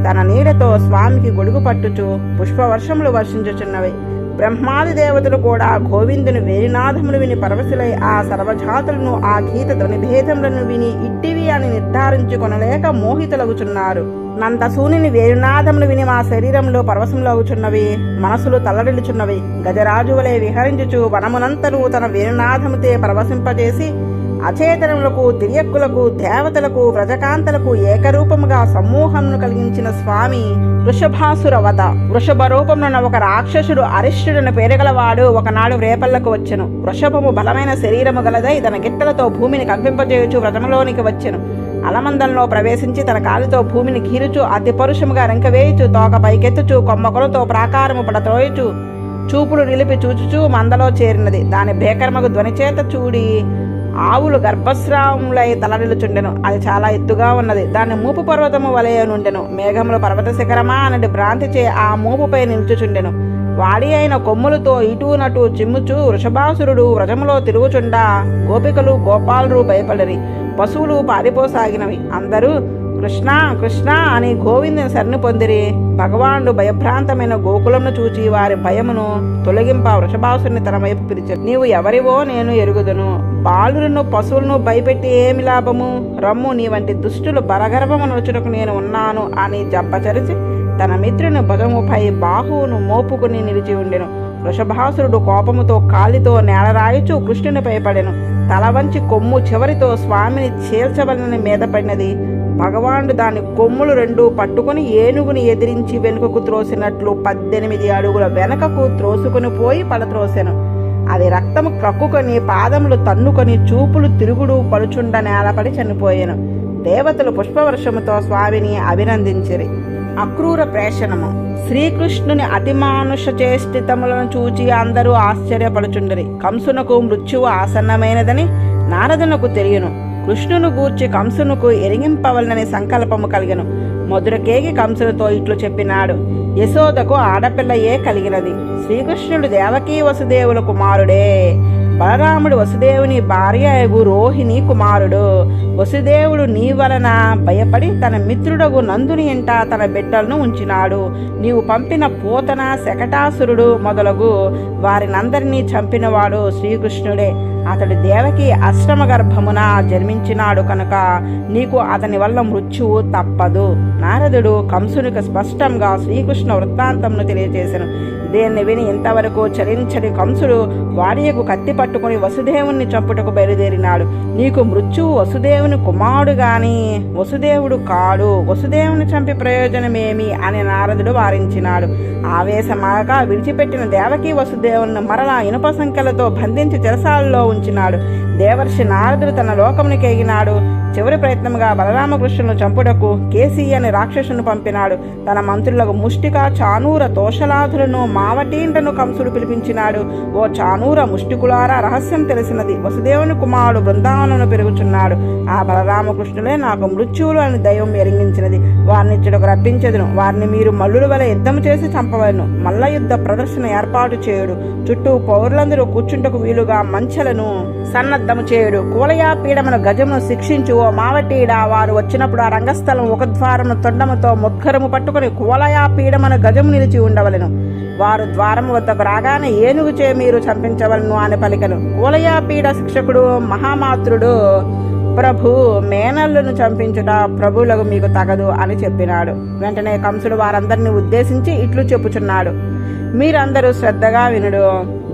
S1: తన నీడతో స్వామికి గొడుగు పట్టుచు పుష్పవర్షములు వర్షించుచున్నవి. బ్రహ్మాది దేవతలు కూడా గోవిందుని వేణునాదములు విని పరవశులై ఆ సర్వజాతులను ఆ గీత ధ్వనిభేదములను విని ఇట్టివి అని నిర్ధారించుకొనలేక మోహితులగుచున్నారు. నందసూని వేణునాదములు విని మా శరీరంలో పరవశములగుచున్నవి, మనసులు తల్లడిల్లుచున్నవి. గజరాజు వలె విహరించుచు వనమునంతను తన వేణునాదముతే పరవశింపజేసి అచేతనములకు, తిరియక్కులకు, దేవతలకు, వ్రజకాంతలకు ఏకరూపముగా సమూహమును కలిగించిన స్వామి వృషభాసుర వధ. వృషభ రూపమున ఒక రాక్షసుడు అరిష్టుడని పేరుగలవాడు ఒకనాడు రేపల్లకు వచ్చెను. వృషభము బలమైన శరీరము గలదై తన గిట్టలతో భూమిని కంపింపజేయుచు వ్రజములోనికి వచ్చెను. అలమందంలో ప్రవేశించి తన కాలితో భూమిని గీరుచు అతి పరుషముగా రెంకవేయుచు తోక పైకెత్తుచు కొమ్మకొలతో ప్రాకారము పడత్రోయుచు చూపులు నిలిపి చూచుచూ మందలో చేరినది. దాని భేకరమగు ధ్వనిచేత చూడి ఆవులు గర్భస్రావములై తలడిల్లుచుండెను. అది చాలా ఎత్తుగా ఉన్నది. దాన్ని మూపు పర్వతము వలె నుండెను. మేఘముల పర్వత శిఖరమా అనేది భ్రాంతిచే ఆ మూపుపై నిల్చుచుండెను. వాడి అయిన కొమ్ములతో ఇటూ నటు చిమ్ముచు వృషభాసురుడు వ్రజములో తిరుగుచుండా గోపికలు గోపాలురు భయపడరి. పశువులు పారిపోసాగినవి. అందరూ కృష్ణ కృష్ణ అని గోవిందుని శరణు పొందిరి. భగవానుడు భయభ్రాంతమైన గోకులంను చూచి వారి భయమును తొలగింప వృషభాసుని తన వైపు పిలిచాడు. నీవు ఎవరివో నేను ఎరుగుదును. బాలులను పశువులను భయపెట్టి ఏమి లాభము? రమ్ము, నీ వంటి దుష్టులు బలగర్భము నొచ్చుటకు నేను ఉన్నాను అని జబ్బచరిచి తన మిత్రుని భుజముపై బాహువును మోపుకుని నిలిచి ఉండెను. వృషభాసురుడు కోపముతో కాలితో నేలరాయిచు కృష్ణునిపై పడెను. తల వంచి కొమ్ము చివరితో స్వామిని చేల్చవలని మీద పడినది. భగవానుడు దాని కొమ్ములు రెండు పట్టుకుని ఏనుగుని ఎదిరించి వెనుకకు త్రోసినట్లు 18 అడుగుల వెనకకు త్రోసుకుని పోయి పడత్రోసెను. అది రక్తము క్రక్కుకొని పాదములు తన్నుకొని చూపులు తిరుగుడు పడుచుండ నేలపడి చనిపోయెను. దేవతలు పుష్పవర్షముతో స్వామిని అభినందించిరి. అక్రూర ప్రేషణము. శ్రీకృష్ణుని అతిమానుష చేష్టితములను చూచి అందరూ ఆశ్చర్యపడుచుండరి. కంసునకు మృత్యువు ఆసన్నమైనదని నారదునకు తెలియను. కృష్ణును గూర్చి కంసునకు ఎరిగింపవలనని సంకల్పము కలిగెను. మధురకేగి కంసునితో ఇట్లు చెప్పినాడు. యశోదకు ఆడపిల్లయే కలిగినది. శ్రీకృష్ణుడు దేవకీ వసుదేవుల కుమారుడే. బలరాముడు వసుదేవుని భార్య అగు రోహిణి కుమారుడు. వసుదేవుడు నీ వలన భయపడి తన మిత్రుడగు నందుని ఇంట తన బిడ్డలను ఉంచినాడు. నీవు పంపిన పూతన శకటాసురుడు మొదలగు వారినందరినీ చంపినవాడు శ్రీకృష్ణుడే. అతడు దేవకి అష్టమ గర్భమున జన్మించినాడు కనుక నీకు అతని వల్ల మృత్యువు తప్పదు. నారదుడు కంసునికి స్పష్టంగా శ్రీకృష్ణ వృత్తాంతమును తెలియజేశాను. దీన్ని విని ఇంతవరకు చలించని కంసుడు వాడియకు కత్తి పట్టుకుని వసుదేవుని చంపుటకు బయలుదేరినాడు. నీకు మృత్యువు వసుదేవుని కుమారుడు గాని వసుదేవుడు కాడు. వసుదేవుని చంపి ప్రయోజనమేమి అని నారదుడు వారించినాడు. ఆవేశమాక విడిచిపెట్టిన దేవకీ వసుదేవుని మరలా ఇనుప సంఖ్యలతో బంధించి చెరసాలలో ఉంచినాడు. దేవర్షి నారదుడు తన లోకమునికి ఎగినాడు. చివరి ప్రయత్నముగా బలరామకృష్ణులను చంపుటకు కేసీ అని రాక్షసును పంపినాడు. తన మంత్రులకు ముష్టిక చానూర తోషలాధులను మావటీంటను కంసుడు పిలిపించినాడు. ఓ చానూర ముష్టికులారా, రహస్యం తెలిసినది. వసుదేవుని కుమారుడు బృందావనను పెరుగుచున్నాడు. ఆ బలరామకృష్ణులే నాకు మృత్యువులు అని దైవం ఎరింగించినది. వారిని ఇచ్చటకు రప్పించదును. వారిని మీరు మల్లుల వలె యుద్ధం చేసి చంపవలను. మల్ల యుద్ధ ప్రదర్శన ఏర్పాటు చేయుడు. చుట్టూ పౌరులందరూ కూర్చుంటకు వీలుగా మంచెలను సన్నద్ధము చేయుడు. కూలయా పీడమున గజమును శిక్షించు. ఓ మావటీడా, వారు వచ్చినప్పుడు ఆ రంగస్థలం ఒక ద్వారము తొండముతో ముద్గరము పట్టుకుని కూలయా పీడమున గజము నిలిచి ఉండవలెను. వారు ద్వారము వద్దకు రాగానే ఏనుగుచే మీరు చంపించవలను అని పలికను. కూలయా పీడ శిక్షకుడు మహామాత్రుడు, ప్రభు, మేనల్లును చంపించుట ప్రభువులకు మీకు తగదు అని చెప్పినాడు. వెంటనే కంసుడు వారందరినీ ఉద్దేశించి ఇట్లు చెప్పుచున్నాడు. మీరందరూ శ్రద్ధగా వినుడు.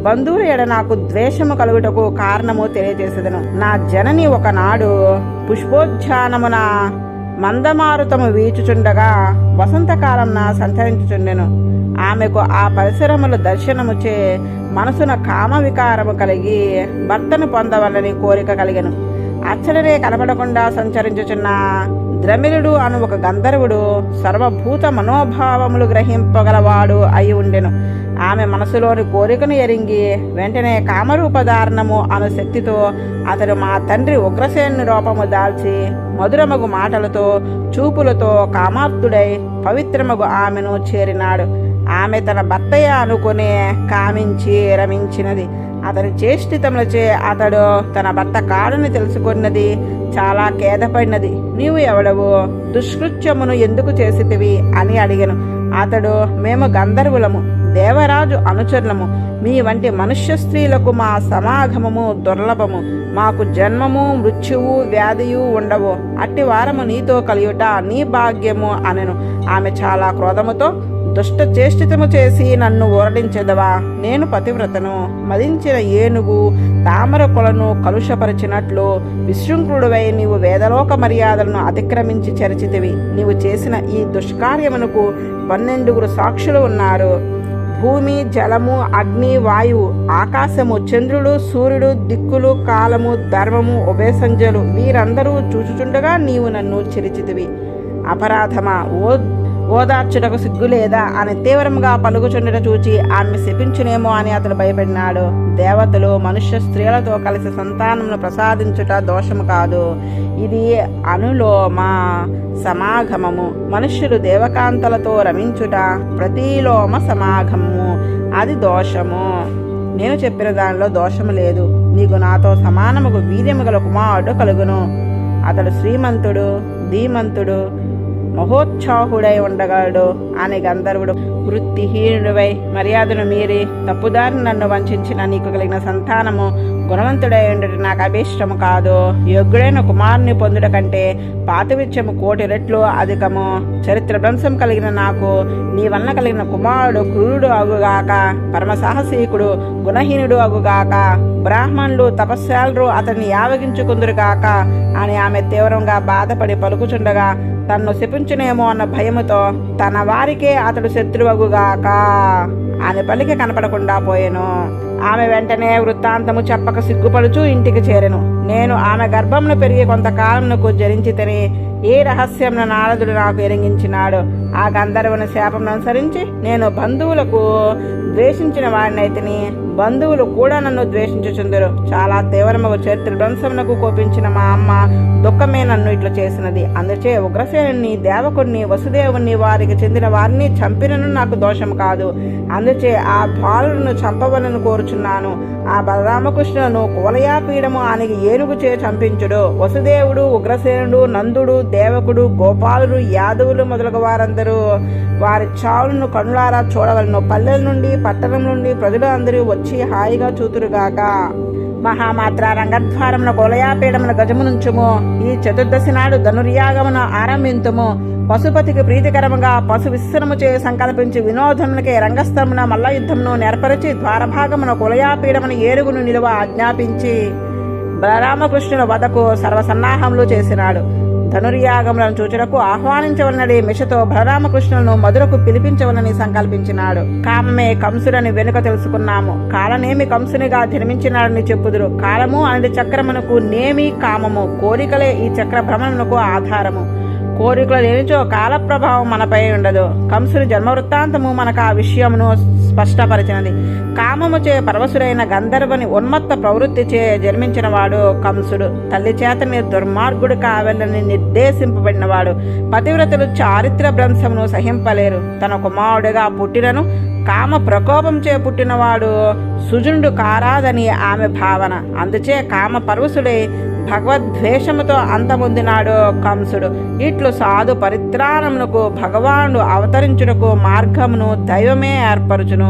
S1: బంధువుల ఎడ నాకు ద్వేషము కలుగుటకు కారణము తెలియజేసేదను. నా జనని ఒకనాడు పుష్పోద్యానమున మందమారుతము వీచుచుండగా వసంతకాలంన సంచరించుచుండెను. ఆమెకు ఆ పరిసరముల దర్శనముచే మనసున కామ వికారము కలిగి భర్తను పొందవలని కోరిక కలిగెను. అచ్చడనే కనపడకుండా సంచరించుచున్న ద్రమిళుడు అను ఒక గంధర్వుడు సర్వభూత మనోభావములు గ్రహింపగలవాడు అయి ఉండెను. ఆమె మనసులోని కోరికను ఎరింగి వెంటనే కామరూపధారణము అను శక్తితో అతడు మా తండ్రి ఉగ్రసేను రూపము దాల్చి మధురమగు మాటలతో చూపులతో కామార్తుడై పవిత్రమగు ఆమెను చేరినాడు. ఆమె తన భర్తయ్య అనుకుని కామించి రమించినది. అతని చేష్టితములచే అతడు తన భర్త కాడని తెలుసుకున్నది. చాలా ఖేదపడినది. నీవు ఎవడవు? దుష్కృత్యమును ఎందుకు చేసితివి అని అడిగెను. అతడు, మేము గంధర్వులము. దేవరాజు అనుచరులము. మీ వంటి మనుష్య స్త్రీలకు మా సమాగమము దుర్లభము. మాకు జన్మము మృత్యువు వ్యాధియు ఉండవు. అట్టి వారము నీతో కలియుట నీ భాగ్యము అనెను. ఆమె చాలా క్రోధముతో, దుష్ట చేష్టితము చేసి నన్ను ఊరడించెదవా? నేను పతివ్రతను. మదించిన ఏనుగు తామర కొలను కలుషపరిచినట్లు విశృంఖలుడవై నీవు వేదలోక మర్యాదలను అతిక్రమించి చరిచితివి. నీవు చేసిన ఈ దుష్కార్యమునకు 12 సాక్షులు ఉన్నారు. భూమి, జలము, అగ్ని, వాయువు, ఆకాశము, చంద్రుడు, సూర్యుడు, దిక్కులు, కాలము, ధర్మము, ఉభయసంధ్యలు వీరందరూ చూచుచుండగా నీవు నన్ను చెరిచితివి. అపరాధమా, ఓదార్చుటకు సిగ్గులేదా అని తీవ్రంగా పలుకుచుండట చూచి ఆమె శపించునేమో అని అతడు భయపడినాడు. దేవతలు మనుష్య స్త్రీలతో కలిసి సంతానమును ప్రసాదించుట దోషము కాదు. ఇది అనులోమ సమాగమము. మనుష్యులు దేవకాంతలతో రమించుట ప్రతిలోమ సమాగమము. అది దోషము. నేను చెప్పిన దానిలో దోషము లేదు. నీకు నాతో సమానముకు వీర్యము గల కుమారుడు కలుగును. అతడు శ్రీమంతుడు, ధీమంతుడు, మహోత్సాహుడై ఉండగలడు అని గంధర్వుడు. వృత్తిహీనుడివై మర్యాదను మీరి తప్పుదారిని నన్ను వంచిన నీకు కలిగిన సంతానము గుణవంతుడై ఉండటం నాకు అభీష్టము కాదు. యోగ్యుడైన కుమారుని పొందుట కంటే పాతివిత్యము 1,000 రెట్లు అధికము. చరిత్ర భ్రంశం కలిగిన నాకు నీ వలన కలిగిన కుమారుడు క్రూరుడు అగుగాక, పరమసాహసీకుడు గుణహీనుడు అగుగాక, బ్రాహ్మణులు తపస్యాలు అతన్ని యావగించుకుందురుగాక అని ఆమె తీవ్రంగా బాధపడి పలుకుచుండగా తన్ను శపించునేమో అన్న భయముతో తన వారికే అతడు శత్రువగుగాక అని పలికి కనపడకుండా పోయెను. ఆమె వెంటనే వృత్తాంతము చెప్పక సిగ్గుపడుచు ఇంటికి చేరెను. నేను ఆమె గర్భమును పెరిగి కొంతకాలమునకు జరించితని ఏ రహస్యం నారదుడు నాకు ఎరింగించినాడు. ఆ గంధర్వుని శాపమును అనుసరించి నేను బంధువులకు ద్వేషించిన వాడినైతిని. బంధువులు కూడా నన్ను ద్వేషించుచుందరు. చాలా తీవ్రముగా చరిత్ర ధ్వంసమునకు కోపించిన మా అమ్మ దుఃఖమే నన్ను ఇట్లా చేసినది. అందుచే ఉగ్రసేనుని, దేవకుడిని, వసుదేవుని వారికి చెందిన వారిని చంపినను నాకు దోషం కాదు. అందుచే ఆ బాలులను చంపవలను కోరుచున్నాను. ఆ బలరామకృష్ణులను కువలయాపీడము ఆనికి ఏనుగుచే చంపించుడు. వసుదేవుడు, ఉగ్రసేనుడు, నందుడు, దేవకుడు, గోపాలుడు, యాదవులు మొదలగు వారందరూ వారి చావులను కనులారా చూడవలను. పల్లెల నుండి పట్టణం నుండి ప్రజలు అందరూ వచ్చి హాయిగా చూతురుగాక. మహామాత్ర రంగద్వారమున కువలయాపీడమున గజమునుంచుము. ఈ చతుర్దశి నాడు ధనుర్యాగమున ఆరంభింతుము. పశుపతికి ప్రీతికరముగా పశు విశ్రము చే సంకల్పించి వినోదమునకే రంగస్థలమున మల్ల యుద్ధమును నెరపరిచి ద్వారభాగమున కువలయాపీడమున ఏరుగును నిలువ ఆజ్ఞాపించి బలరామకృష్ణుల వదకు సర్వసన్నాహములు చేసినాడు. ధనుర్యాగములను చూచుటకు ఆహ్వానించవలనని మిషతో బలరామకృష్ణులను మధురకు పిలిపించవలని సంకల్పించినాడు. కామమే కంసుడని వెనుక తెలుసుకున్నాము. కాలనేమి కంసునిగా జన్మించినాడని చెప్పుదురు. కాలము అనేది చక్రమునకు, నేమి కామము, కోరికలే ఈ చక్ర భ్రమణమునకు ఆధారము. కోరికలు లేనిచో కాల ప్రభావం మనపై ఉండదు. కంసుని జన్మ వృత్తాంతము మనకు ఆ విషయమును స్పష్టపరిచినది. కామముచే పరవశుడైన గంధర్వుని ఉన్మత్త ప్రవృత్తిచే జన్మించిన వాడు కంసుడు. తల్లి చేతని దుర్మార్గుడు కావాలని నిర్దేశింపబడినవాడు. పతివ్రతలు చారిత్ర భ్రంశమును సహింపలేరు. తన కుమారుడిగా పుట్టినను కామ ప్రకోపంచే పుట్టినవాడు సుజనుడు కారాదని ఆమె భావన. అందుచే కామ పరవశుడై భగవద్వేషముతో అంతమొందినాడు కంసుడు. ఇట్లు సాధు పరిత్రాణమునకు భగవానుడు అవతరించుటకు మార్గమును దైవమే ఏర్పరుచును.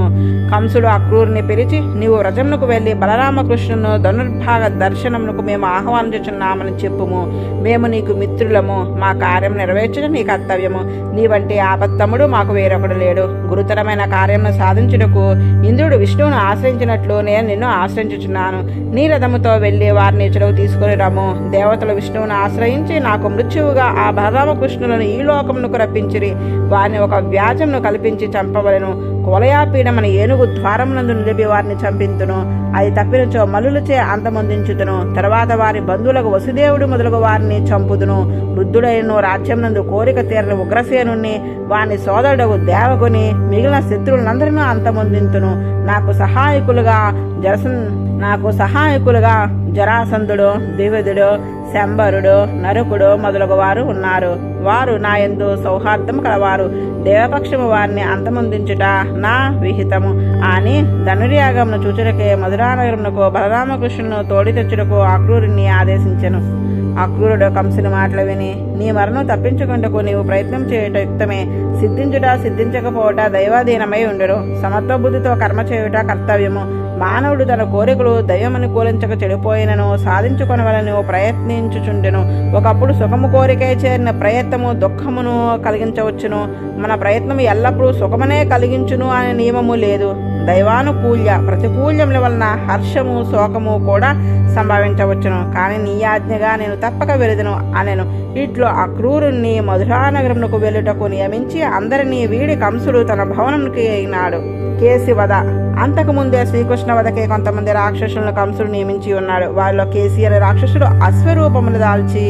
S1: కంసుడు అక్రూరుని పిలిచి, నీవు వ్రజమునకు వెళ్ళి బలరామకృష్ణును ధనుర్భాగ దర్శనమునకు మేము ఆహ్వానించుచున్నామని చెప్పుము. మేము నీకు మిత్రులము. మా కార్యం నెరవేర్చడం నీ కర్తవ్యము. నీ వంటి ఆపత్తముడు మాకు వేరొకడు లేడు. గురుతరమైన కార్యమును సాధించుటకు ఇంద్రుడు విష్ణువును ఆశ్రయించినట్లు నేను నిన్ను ఆశ్రయించుచున్నాను. నీ రథముతో వెళ్ళి వారిని చెరువు తీసుకుని రమ్ము. దేవతలు విష్ణువును ఆశ్రయించి నాకు మృత్యువుగా ఆ బలరామకృష్ణులను ఈ లోకమునకు రప్పించిరి. వారిని ఒక వ్యాజమును కల్పించి చంపవలను. కువలయాపీడమని ఏనుగు ద్వారమునందు నిలిపి వారిని చంపింతును. అది తప్పినచో మల్లులచే అంతమొందించుతును. తర్వాత వారి బంధువులకు వసుదేవుడు మొదలగు వారిని చంపుదును. వృద్ధుడైన రాజ్యమునందు కోరిక తీరని ఉగ్రసేనుని, వాని సోదరుడు దేవకుని, మిగిలిన శత్రువులందరినూ అంతమొందింతును. నాకు సహాయకులుగా నాకు సహాయకులుగా జరాసంధుడు, ద్వివిధుడు, శంబరుడు, నరకుడు మొదలగు వారు ఉన్నారు. వారు నా యందు సౌహార్దము కలవారు. దేవపక్షము వారిని అంతమొందించుట నా విహితము అని ధనుర్యాగమును చూచుటకే మధురానగరమునకు బలరామకృష్ణును తోడి తెచ్చుటకు అక్రూరుని ఆదేశించెను. అక్రూరుడు కంసుని మాటలు విని, నీ మరణం తప్పించుకుంటకు నీవు ప్రయత్నం చేయుట యుక్తమే. సిద్ధించుట సిద్ధించకపోవట దైవాధీనమై ఉండును. సమత్వ బుద్ధితో కర్మ చేయుట కర్తవ్యము. మానవుడు తన కోరికలు దైవమనుకూలించక చెడిపోయినను సాధించుకొనవలను ప్రయత్నించుచుండెను. ఒకప్పుడు సుఖము కోరికై చేరిన ప్రయత్నము దుఃఖమును కలిగించవచ్చును. మన ప్రయత్నము ఎల్లప్పుడూ సుఖమునే కలిగించును అనే నియమము లేదు. దైవానుకూల్య ప్రతికూల్యముల వలన హర్షము శోకము కూడా సంభవించవచ్చును. కానీ నీ ఆజ్ఞగా నేను తప్పక వెళుదును అనెను. ఇట్లో అక్రూరుణ్ణి మధురానగరమునకు వెళ్ళుటకు నియమించి అందరినీ వీడి కంసుడు తన భవనంకి అయినాడు. కేశివధ. అంతకుముందే శ్రీకృష్ణ వధకే కొంతమంది రాక్షసులను కంసుడు నియమించి ఉన్నాడు. వారిలో కేసి అనే రాక్షసుడు అశ్వరూపమును దాల్చి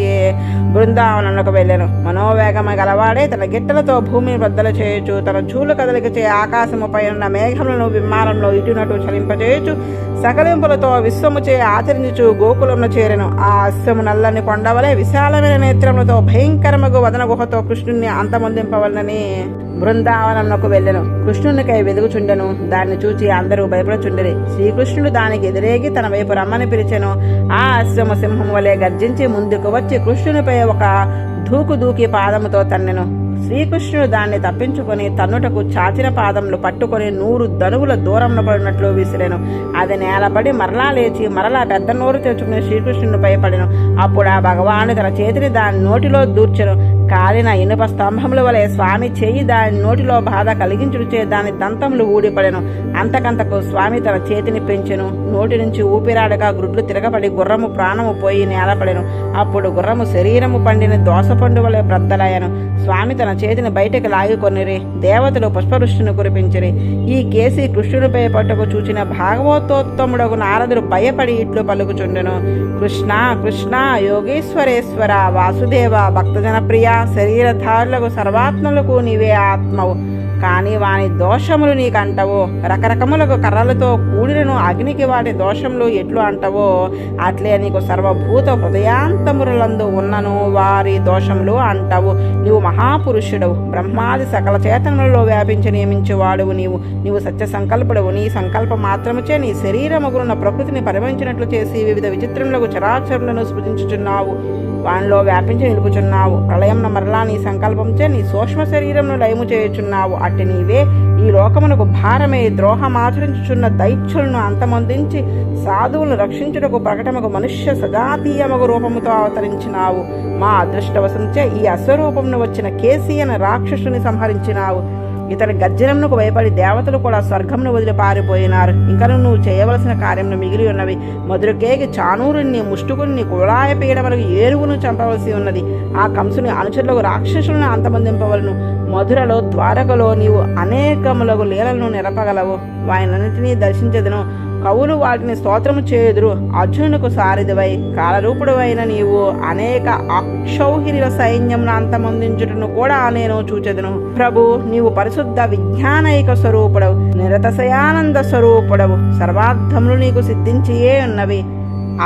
S1: బృందావనకు వెళ్ళాను. మనోవేగమ గలవాడే తన గిట్టలతో భూమిని బద్దలు చేయొచ్చు, తన చూలు కదలిక చే ఆకాశముపై ఉన్న మేఘములను విమానంలో ఇటునటు చలింపచేయచ్చు, సకలింపులతో విశ్వము చే ఆచరించు గోకులంలో చేరెను. ఆ అశ్వము నల్లని కొండవలే విశాలమైన నేత్రములతో భయంకరమగు వదన గుహతో కృష్ణుణ్ణి అంతమొందింపవలనని బృందావనమునకు వెళ్ళెను. కృష్ణునికై వెదుగుచుండెను. దాన్ని చూచి అందరూ భయపడుచుండిరి. శ్రీకృష్ణుడు దానికి ఎదురేగి తన వైపు రమ్మని పిలిచెను. ఆ అశ్వము సింహం వలె గర్జించి ముందుకు వచ్చి కృష్ణునిపై ఒక దూకి పాదముతో తన్నెను. శ్రీకృష్ణుడు దాన్ని తప్పించుకొని తన్నుటకు చాచిన పాదములు పట్టుకొని 100 ధనువుల దూరంలో పడినట్లు విసిరెను. అది నేలపడి మరలా లేచి మరలా పెద్ద నోరు తెచ్చుకుని శ్రీకృష్ణునిపై పడెను. అప్పుడు ఆ భగవానుడు తన చేతిని దాని నోటిలో దూర్చెను. కాలిన ఇనుప స్తంభముల వలె స్వామి చేయి దాని నోటిలో బాధ కలిగించుచే దాని దంతములు ఊడిపడెను. అంతకంతకు స్వామి తన చేతిని పెంచెను. నోటి నుంచి ఊపిరాడగా గ్రుడ్లు తిరగబడి గుర్రము ప్రాణము పోయి నేలపడెను. అప్పుడు గుర్రము శరీరము పండిన దోసపండు వలె బ్రద్దలయ్యను. స్వామి తన చేతిని బయటకు లాగికొనిరి. దేవతలు పుష్పవృష్టిని కురిపించిరి. ఈ కేసి కృష్ణుడిపై పట్టుకు చూచిన భాగవతోత్తముడగు నారదుడు భయపడి ఇట్లు పలుకుచుండెను. కృష్ణ కృష్ణ యోగేశ్వరేశ్వర వాసుదేవ భక్తజన ప్రియ శరీరధారులకు సర్వాత్మలకు నీవే ఆత్మవు. కానీ వాని దోషములు నీకు అంటవో, రకరకములకు కర్రలతో కూడినను అగ్నికి వాటి దోషములు ఎట్లు అంటవో అట్లే నీకు సర్వభూత హృదయాంతములందు ఉన్నను వారి దోషములు అంటవు. నీవు మహాపురుషుడవు, బ్రహ్మాది సకల చేతనములలో వ్యాపించి నియమించువాడువు. నీవు సత్య సంకల్పుడవు. నీ సంకల్ప మాత్రముచే నీ శరీరముగున్న ప్రకృతిని పరిమించినట్లు చేసి వివిధ విచిత్రములకు చరాచరులను సృజించుచున్నావు. వానిలో వ్యాపించి నిలుపుచున్నావు. ప్రళయంను మరలా నీ సంకల్పంచే నీ సూక్ష్మ శరీరంను లయము చేయుచున్నావు. అట్టి నీవే ఈ లోకమునకు భారమే ద్రోహమాచరించుచున్న దైత్యులను అంతమొందించి సాధువులను రక్షించుటకు ప్రకటమకు మనుష్య సజాతీయమగు రూపముతో అవతరించినావు. మా అదృష్టవశంచే ఈ అశ్వరూపమును వచ్చిన కేసి అనే రాక్షసుని సంహరించినావు. ఇతని గర్జనమునకు భయపడి దేవతలు కూడా స్వర్గమును వదిలి పారిపోయినారు. ఇంకా నువ్వు చేయవలసిన కార్యములు మిగిలి ఉన్నవి. మధురకేకి చానూరుని ముష్టుకుని కుళాయపీయడములకు ఏనుగును చంపవలసి ఉన్నది. ఆ కంసుని అనుచరులకు రాక్షసులను అంతమొందింపవలను. మధురలో ద్వారకలో నీవు అనేకములకు లీలలను నిరపగలవు. వాయనన్నింటినీ దర్శించెదను. కవులు వాటిని స్తోత్రము చేయుదురు. అర్జునునకు సారిదివై కాలరూపుడువైన నీవు అనేక అక్షౌహిణుల సైన్యమును అంతమొందించుటను కూడా నేను చూచెదను. ప్రభు, నీవు పరిశుద్ధ విజ్ఞానైక స్వరూపుడవు, నిరతశయానంద స్వరూపుడవు. సర్వార్థములు నీకు సిద్ధించియే ఉన్నవి.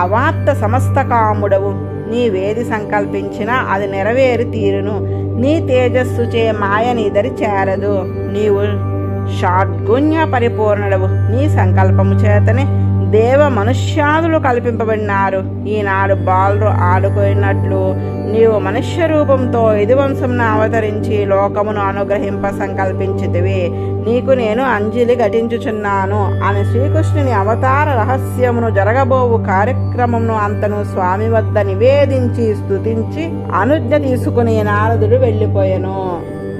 S1: అవార్త సమస్త కాముడవు. నీవేది సంకల్పించినా అది నెరవేరి తీరును. నీ తేజస్సుచే మాయ నీదరి చేరదు. నీవు షాడ్గుణ్య పరిపూర్ణుడవు. నీ సంకల్పము చేతనే దేవ మనుష్యాదులు కల్పింపబడినారు. ఈనాడు బాలురు ఆడుకున్నట్లు నీవు మనుష్య రూపంతో యదువంశమును అవతరించి లోకమును అనుగ్రహింప సంకల్పించితివి. నీకు నేను అంజలి ఘటించుచున్నాను అని శ్రీకృష్ణుని అవతార రహస్యమును జరగబోవు కార్యక్రమమును అంతను స్వామి వద్ద నివేదించి స్తుతించి అనుజ్ఞ తీసుకుని నారదుడు వెళ్ళిపోయెను.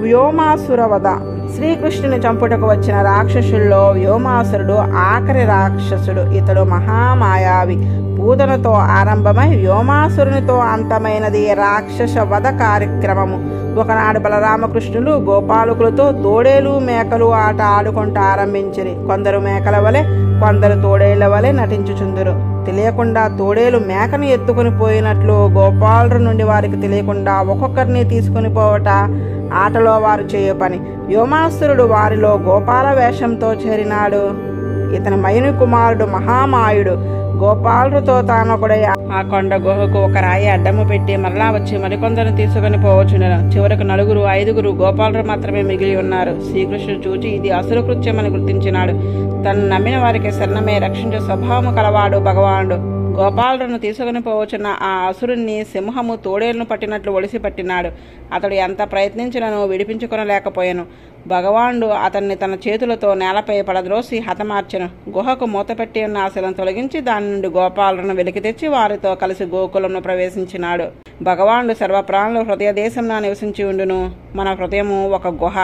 S1: వ్యోమాసురవధ. శ్రీకృష్ణుని చంపుటకు వచ్చిన రాక్షసుల్లో వ్యోమాసురుడు ఆఖరి రాక్షసుడు. ఇతడు మహామాయావి. పూతనతో ఆరంభమై వ్యోమాసురునితో అంతమైనది రాక్షస వధ కార్యక్రమము. ఒకనాడు బలరామకృష్ణులు గోపాలకులతో తోడేలు మేకలు ఆట ఆడుకుంటూ ఆరంభించిరి. కొందరు మేకల వలె, కొందరు తోడేళ్ల వలె నటించుచుందురు. తెలియకుండా తోడేలు మేకను ఎత్తుకుని పోయినట్లు గోపాలుల నుండి వారికి తెలియకుండా ఒక్కొక్కరిని తీసుకుని పోవట ఆటలో వారు చేయు పని. వ్యోమాసురుడు వారిలో గోపాల వేషంతో చేరినాడు. ఇతని మయుని కుమారుడు మహామాయుడు గోపాలుడితో తానొకడై ఆ కొండ గుహకు ఒక రాయి అడ్డము పెట్టి మరలా వచ్చి మరికొందరు తీసుకుని పోవచ్చును. చివరకు 4-5 గోపాలుడు మాత్రమే మిగిలి ఉన్నారు. శ్రీకృష్ణుడు చూచి ఇది అసుర కృత్యమని గుర్తించినాడు. తను నమ్మిన వారికి శరణమే రక్షించే స్వభావము కలవాడు భగవానుడు. గోపాలులను తీసుకుని పోవచ్చున్న ఆ అసురుణ్ణి సింహము తోడేళ్లను పట్టినట్లు ఒడిసి పట్టినాడు. అతడు ఎంత ప్రయత్నించినను విడిపించుకొనలేకపోయాను. భగవానుడు అతన్ని తన చేతులతో నేలపై పడద్రోసి హతమార్చెను. గుహకు మూతపెట్టి ఉన్న ఆశలను తొలగించి దాని నుండి గోపాలులను వెలికి తెచ్చి వారితో కలిసి గోకులంను ప్రవేశించినాడు. భగవానుడు సర్వప్రాణులు హృదయ దేశంలో నివసించి ఉండును. మన హృదయము ఒక గుహ.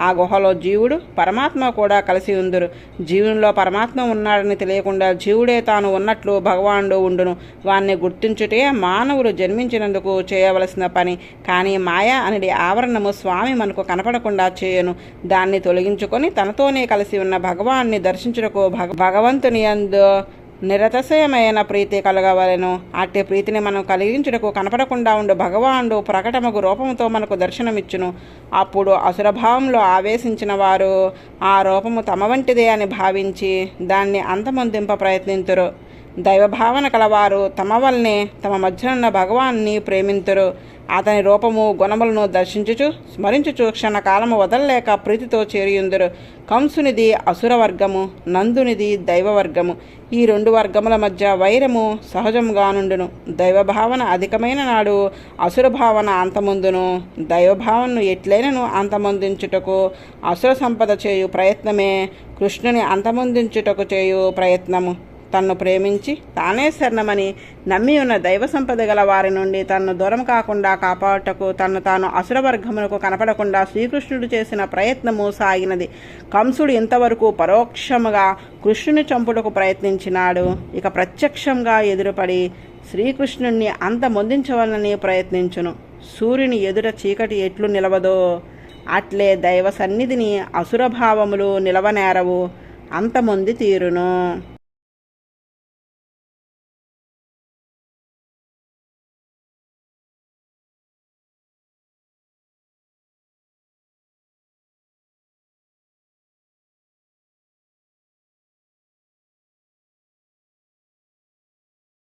S1: ఆ గుహలో జీవుడు పరమాత్మ కూడా కలిసి ఉందురు. జీవునిలో పరమాత్మ ఉన్నాడని తెలియకుండా జీవుడే తాను ఉన్నట్లు భగవానుడు ఉండును. వాణ్ణి గుర్తించుటే మానవులు జన్మించినందుకు చేయవలసిన పని. కానీ మాయా అనేది ఆవరణము స్వామి మనకు కనపడకుండా చేయను. దాన్ని తొలగించుకొని తనతోనే కలిసి ఉన్న భగవాన్ని దర్శించుటకు భగవంతుని యందు నిరతశయమైన ప్రీతి కలగవలెను. అట్టి ప్రీతిని మనం కలిగించుటకు కనపడకుండా ఉండు భగవానుడు ప్రకటమగు రూపముతో మనకు దర్శనమిచ్చును. అప్పుడు అసురభావంలో ఆవేశించిన వారు ఆ రూపము తమ వంటిదే అని భావించి దాన్ని అంతమొందింప ప్రయత్నింతురు. దైవభావన కలవారు తమ వల్లనే తమ మధ్యనున్న భగవాన్ని ప్రేమింతురు. అతని రూపము గుణములను దర్శించుచు స్మరించుచు క్షణకాలము వదలలేక ప్రీతితో చేరియుందురు. కంసునిది అసుర వర్గము, నందునిది దైవవర్గము. ఈ 2 వర్గముల మధ్య వైరము సహజముగానుండును. దైవభావన అధికమైన నాడు అసుర భావన అంతమొందును. దైవభావనను ఎట్లైనను అంతమొందించుటకు అసుర సంపద చేయు ప్రయత్నమే కృష్ణుని అంతమొందించుటకు చేయు ప్రయత్నము. తన్ను ప్రేమించి తానే శరణమని నమ్మి ఉన్న దైవ సంపద గల వారి నుండి తన్ను దూరం కాకుండా కాపాడుటకు తన్ను తాను అసురవర్గమునకు కనపడకుండా శ్రీకృష్ణుడు చేసిన ప్రయత్నము సాగినది. కంసుడు ఇంతవరకు పరోక్షముగా కృష్ణుని చంపుటకు ప్రయత్నించినాడు. ఇక ప్రత్యక్షంగా ఎదురుపడి శ్రీకృష్ణుణ్ణి అంతమొందించవలనని ప్రయత్నించును. సూర్యుని ఎదుట చీకటి ఎట్లు నిలవదో అట్లే దైవ సన్నిధిని అసురభావములు నిలవనేరవు, అంతమొంది తీరును.